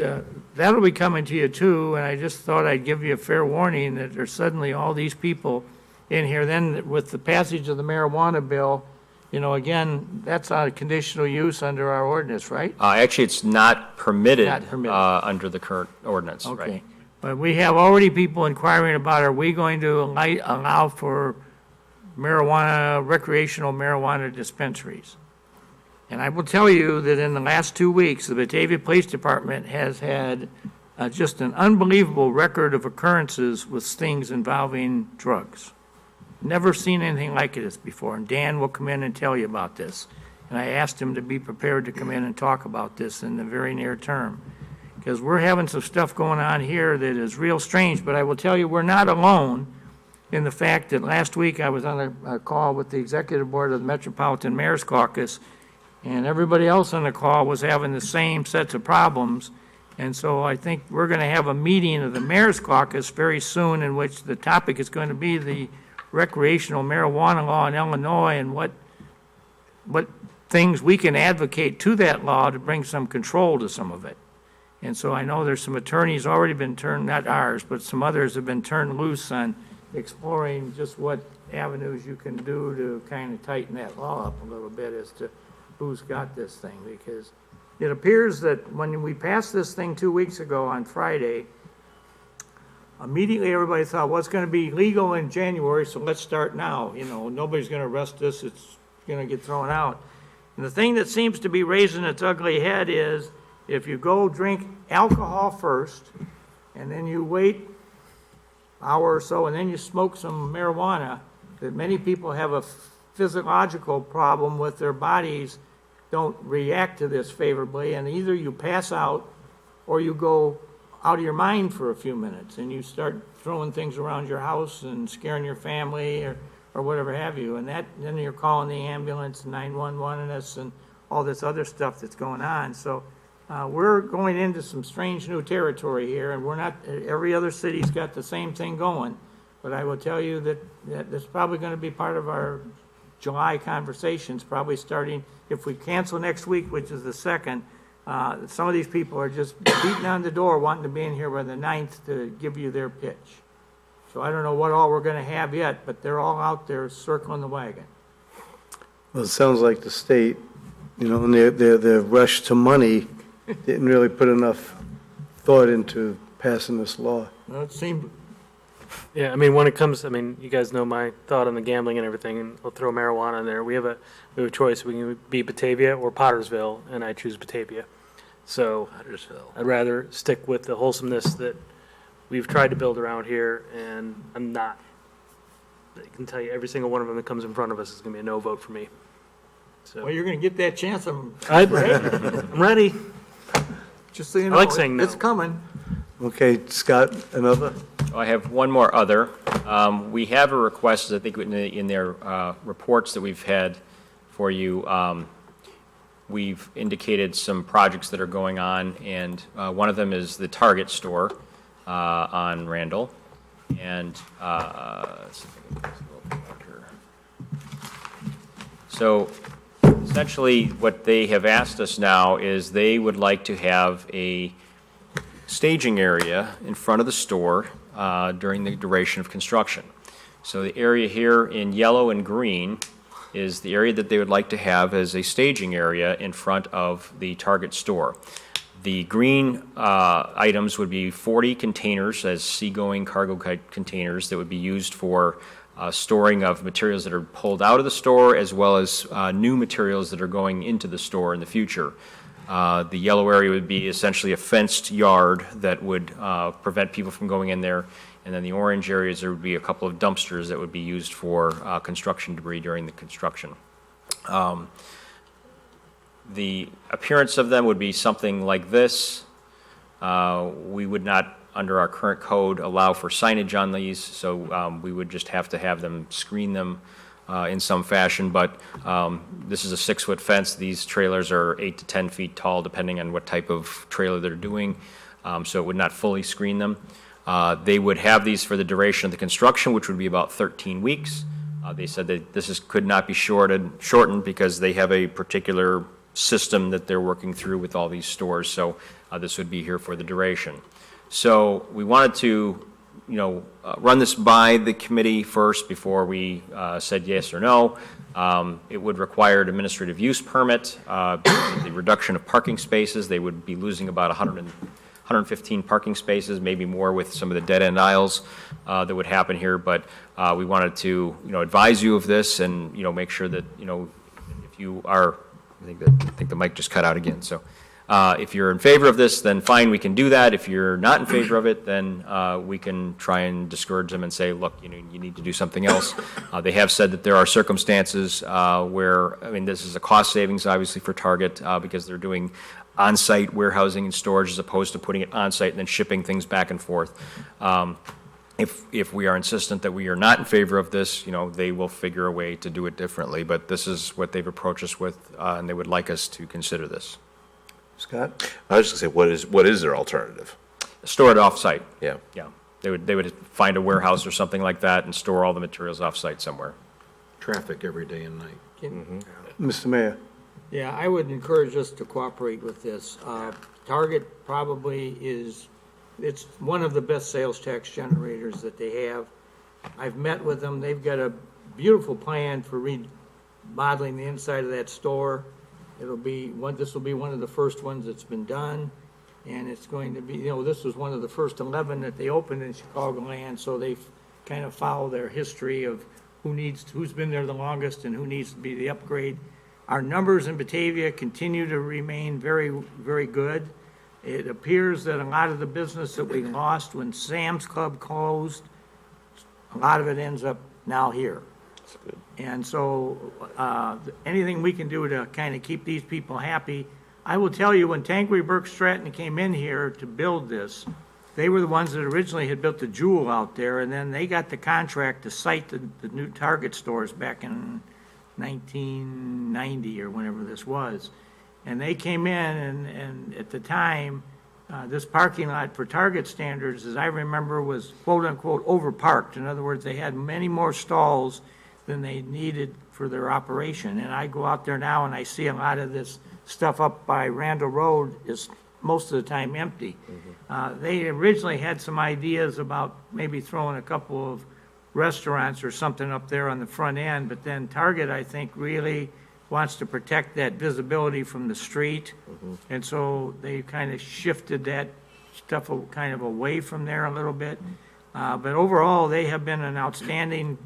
that'll be coming to you too, and I just thought I'd give you a fair warning that there's suddenly all these people in here. Then with the passage of the marijuana bill, you know, again, that's not a conditional use under our ordinance, right? Actually, it's not permitted, Not permitted. Under the current ordinance, Okay. right? But we have already people inquiring about, are we going to allow for marijuana, recreational marijuana dispensaries? And I will tell you that in the last 2 weeks, the Batavia Police Department has had just an unbelievable record of occurrences with things involving drugs. Never seen anything like this before, and Dan will come in and tell you about this. And I asked him to be prepared to come in and talk about this in the very near term, because we're having some stuff going on here that is real strange. But I will tell you, we're not alone in the fact that last week I was on a call with the executive board of the Metropolitan Mayor's Caucus, and everybody else on the call was having the same sets of problems. And so I think we're going to have a meeting of the Mayor's Caucus very soon in which the topic is going to be the recreational marijuana law in Illinois and what things we can advocate to that law to bring some control to some of it. And so I know there's some attorneys already been turned, not ours, but some others have been turned loose on exploring just what avenues you can do to kind of tighten that law up a little bit as to who's got this thing. Because it appears that when we passed this thing 2 weeks ago on Friday, immediately everybody thought, well, it's going to be legal in January, so let's start now. You know, nobody's going to arrest us. It's going to get thrown out. And the thing that seems to be raising its ugly head is if you go drink alcohol first, and then you wait an hour or so, and then you smoke some marijuana, that many people have a physiological problem with their bodies don't react to this favorably, and either you pass out or you go out of your mind for a few minutes and you start throwing things around your house and scaring your family or whatever have you. And then you're calling the ambulance, 911 and this and all this other stuff that's going on. So we're going into some strange new territory here, and we're not, every other city's got the same thing going. But I will tell you that that's probably going to be part of our July conversations, probably starting, if we cancel next week, which is the 2nd, some of these people are just beating on the door wanting to be in here by the 9th to give you their pitch. So I don't know what all we're going to have yet, but they're all out there circling the wagon. Well, it sounds like the state, you know, and their rush to money didn't really put enough thought into passing this law. Well, it seemed, Yeah, I mean, when it comes, I mean, you guys know my thought on the gambling and everything, and we'll throw marijuana in there. We have a choice. We can be Batavia or Pottersville, and I choose Batavia. So I'd rather stick with the wholesomeness that we've tried to build around here, and I'm not. I can tell you every single one of them that comes in front of us is going to be a no vote for me. So well, you're going to get that chance. I'm ready. Just so you I know, like saying no. It's coming. Okay, Scott, another? I have one more other. We have a request, I think, in their reports that we've had for you. we've indicated some projects that are going on, and one of them is the Target store on Randall. And let's see if I can get this a little darker. So essentially, what they have asked us now is they would like to have a staging area in front of the store during the duration of construction. So the area here in yellow and green is the area that they would like to have as a staging area in front of the Target store. The green items would be 40 containers as seagoing cargo containers that would be used for storing of materials that are pulled out of the store, as well as new materials that are going into the store in the future. The yellow area would be essentially a fenced yard that would prevent people from going in there. And then the orange areas, there would be a couple of dumpsters that would be used for construction debris during the construction. The appearance of them would be something like this. We would not, under our current code, allow for signage on these, so we would just have to have them screen them in some fashion. But this is a 6-foot fence. These trailers are 8 to 10 feet tall, depending on what type of trailer they're doing, so it would not fully screen them. They would have these for the duration of the construction, which would be about 13 weeks. They said that this could not be shortened because they have a particular system that they're working through with all these stores, so this would be here for the duration. So we wanted to, run this by the committee first before we said yes or no. It would require an administrative use permit, the reduction of parking spaces. They would be losing about 115 parking spaces, maybe more with some of the dead-end aisles that would happen here. But we wanted to, advise you of this and, make sure that, if you are, I think the mic just cut out again. So if you're in favor of this, then fine, we can do that. If you're not in favor of it, then we can try and discourage them and say, look, you need to do something else. They have said that there are circumstances where, this is a cost savings, obviously, for Target because they're doing on-site warehousing and storage as opposed to putting it on-site and then shipping things back and forth. If we are insistent that we are not in favor of this, they will figure a way to do it differently. But this is what they've approached us with, and they would like us to consider this. Scott? I was just going to say, what is their alternative? Store it off-site. Yeah. Yeah. They would find a warehouse or something like that and store all the materials off-site somewhere. Traffic every day and night. Mr. Mayor? Yeah, I would encourage us to cooperate with this. Target probably it's one of the best sales tax generators that they have. I've met with them. They've got a beautiful plan for remodeling the inside of that store. This will be one of the first ones that's been done, and it's going to be, this was one of the first 11 that they opened in Chicagoland, so they've kind of followed their history of who's been there the longest and who needs to be the upgrade. Our numbers in Batavia continue to remain very, very good. It appears that a lot of the business that we lost when Sam's Club closed, a lot of it ends up now here. That's good. And so anything we can do to kind of keep these people happy. I will tell you, when Tanqueray Burke Stratton came in here to build this, they were the ones that originally had built the Jewel out there, and then they got the contract to site the new Target stores back in 1990 or whenever this was. And they came in, and at the time, this parking lot for Target standards, as I remember, was quote-unquote overparked. In other words, they had many more stalls than they needed for their operation. And I go out there now and I see a lot of this stuff up by Randall Road is most of the time empty. They originally had some ideas about maybe throwing a couple of restaurants or something up there on the front end, but then Target, I think, really wants to protect that visibility from the street. And so they kind of shifted that stuff kind of away from there a little bit. But overall, they have been an outstanding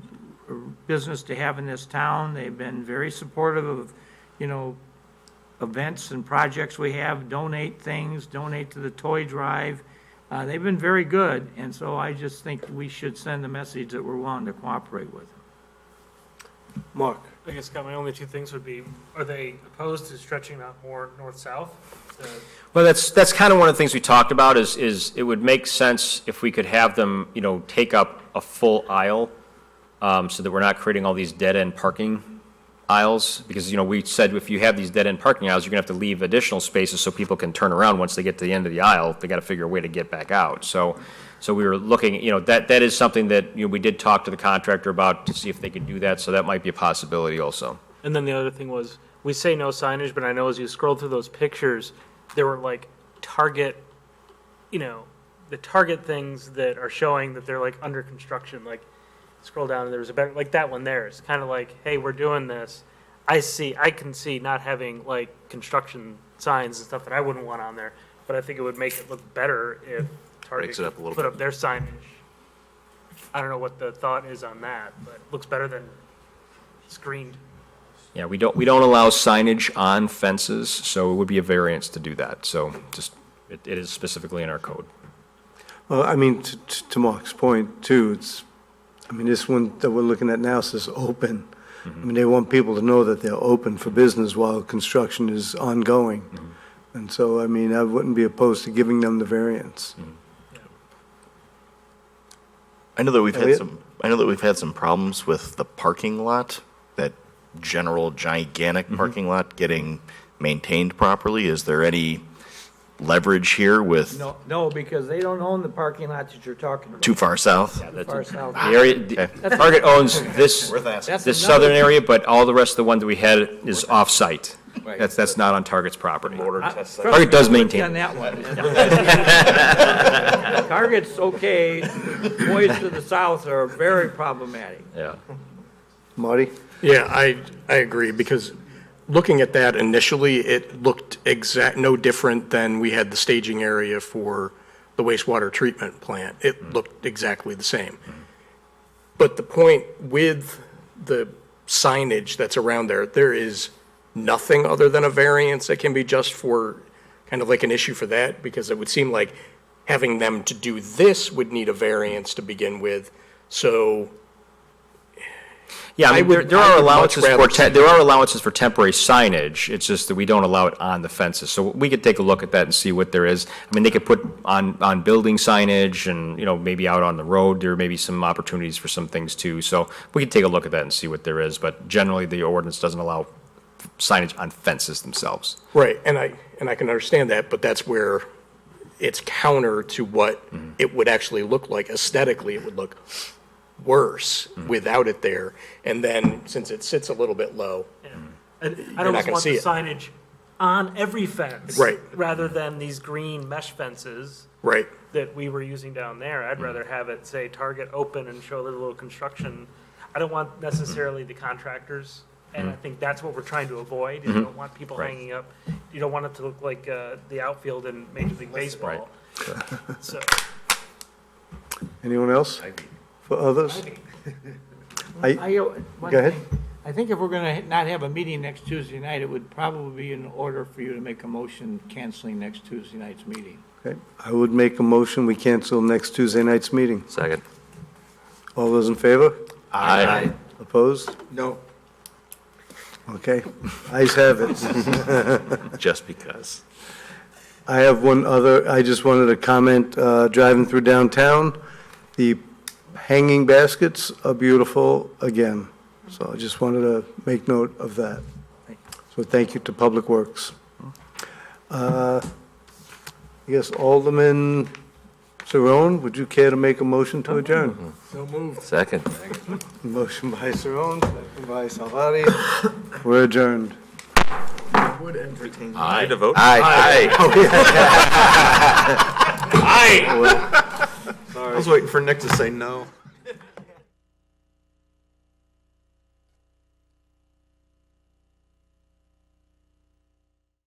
business to have in this town. They've been very supportive of, events and projects we have, donate things, donate to the toy drive. They've been very good, and so I just think we should send the message that we're willing to cooperate with them. Mark? I guess, Scott, my only two things would be, are they opposed to stretching out more north-south? Well, that's kind of one of the things we talked about is it would make sense if we could have them, take up a full aisle so that we're not creating all these dead-end parking aisles, because, we said if you have these dead-end parking aisles, you're going to have to leave additional spaces so people can turn around once they get to the end of the aisle. They got to figure a way to get back out. So we were looking, that is something that, we did talk to the contractor about to see if they could do that, so that might be a possibility also. And then the other thing was, we say no signage, but I know as you scroll through those pictures, there were like Target, the Target things that are showing that they're like under construction, like scroll down and there was a better, like that one there. It's kind of like, hey, we're doing this. I can see not having like construction signs and stuff that I wouldn't want on there, but I think it would make it look better if Target Breaks it up a little put bit. up their signage. I don't know what the thought is on that, but it looks better than screened. Yeah, we don't allow signage on fences, so it would be a variance to do that. So it is specifically in our code. Well, I mean, to Mark's point too, this one that we're looking at now says open. I mean, they want people to know that they're open for business while construction is ongoing. And so, I mean, I wouldn't be opposed to giving them the variance. I know that we've Elliot? had some problems with the parking lot, that general gigantic parking lot getting maintained properly. Is there any leverage here with No, because they don't own the parking lot that you're talking about. too far south? Too far south. The area, Target owns this southern area, but all the rest of the one that we had is off-site. That's not on Target's property. Target does maintain. On that one. Target's okay, boys to the south are very problematic. Yeah. Marty? Yeah, I agree, because looking at that initially, it looked no different than we had the staging area for the wastewater treatment plant. It looked exactly the same. But the point with the signage that's around there, there is nothing other than a variance that can be just for, kind of like an issue for that, because it would seem like having them to do this would need a variance to begin with. So Yeah, I mean, there are allowances rather there are allowances for temporary signage. It's just that we don't allow it on the fences. So we could take a look at that and see what there is. I mean, they could put on building signage and, maybe out on the road, there may be some opportunities for some things too. So we could take a look at that and see what there is. But generally, the ordinance doesn't allow signage on fences themselves. Right, and I can understand that, but that's where it's counter to what it would actually look like. Aesthetically, it would look worse without it there. And then, since it sits a little bit low, I you're don't not just gonna want see the it. signage on every fence. Right. Rather than these green mesh fences. Right. That we were using down there. I'd rather have it say Target open and show the little construction. I don't want necessarily the contractors, and I think that's what we're trying to avoid. You don't want people hanging up. You don't want it to look like the outfield in Major League Baseball. So. Anyone else? For others? One Go ahead. thing. I think if we're going to not have a meeting next Tuesday night, it would probably be in order for you to make a motion canceling next Tuesday night's meeting. Okay. I would make a motion, we cancel next Tuesday night's meeting. Second. All those in favor? Aye. Opposed? No. Okay, ayes have it. Just because. I have one other, I just wanted to comment, driving through downtown, the hanging baskets are beautiful again. So I just wanted to make note of that. So thank you to Public Works. I guess Alderman Cerrone, would you care to make a motion to adjourn? So moved. Second. Motion by Cerrone, second by Salvati. We're adjourned. Would entertain. Aye to vote? Aye. Aye. I was waiting for Nick to say no.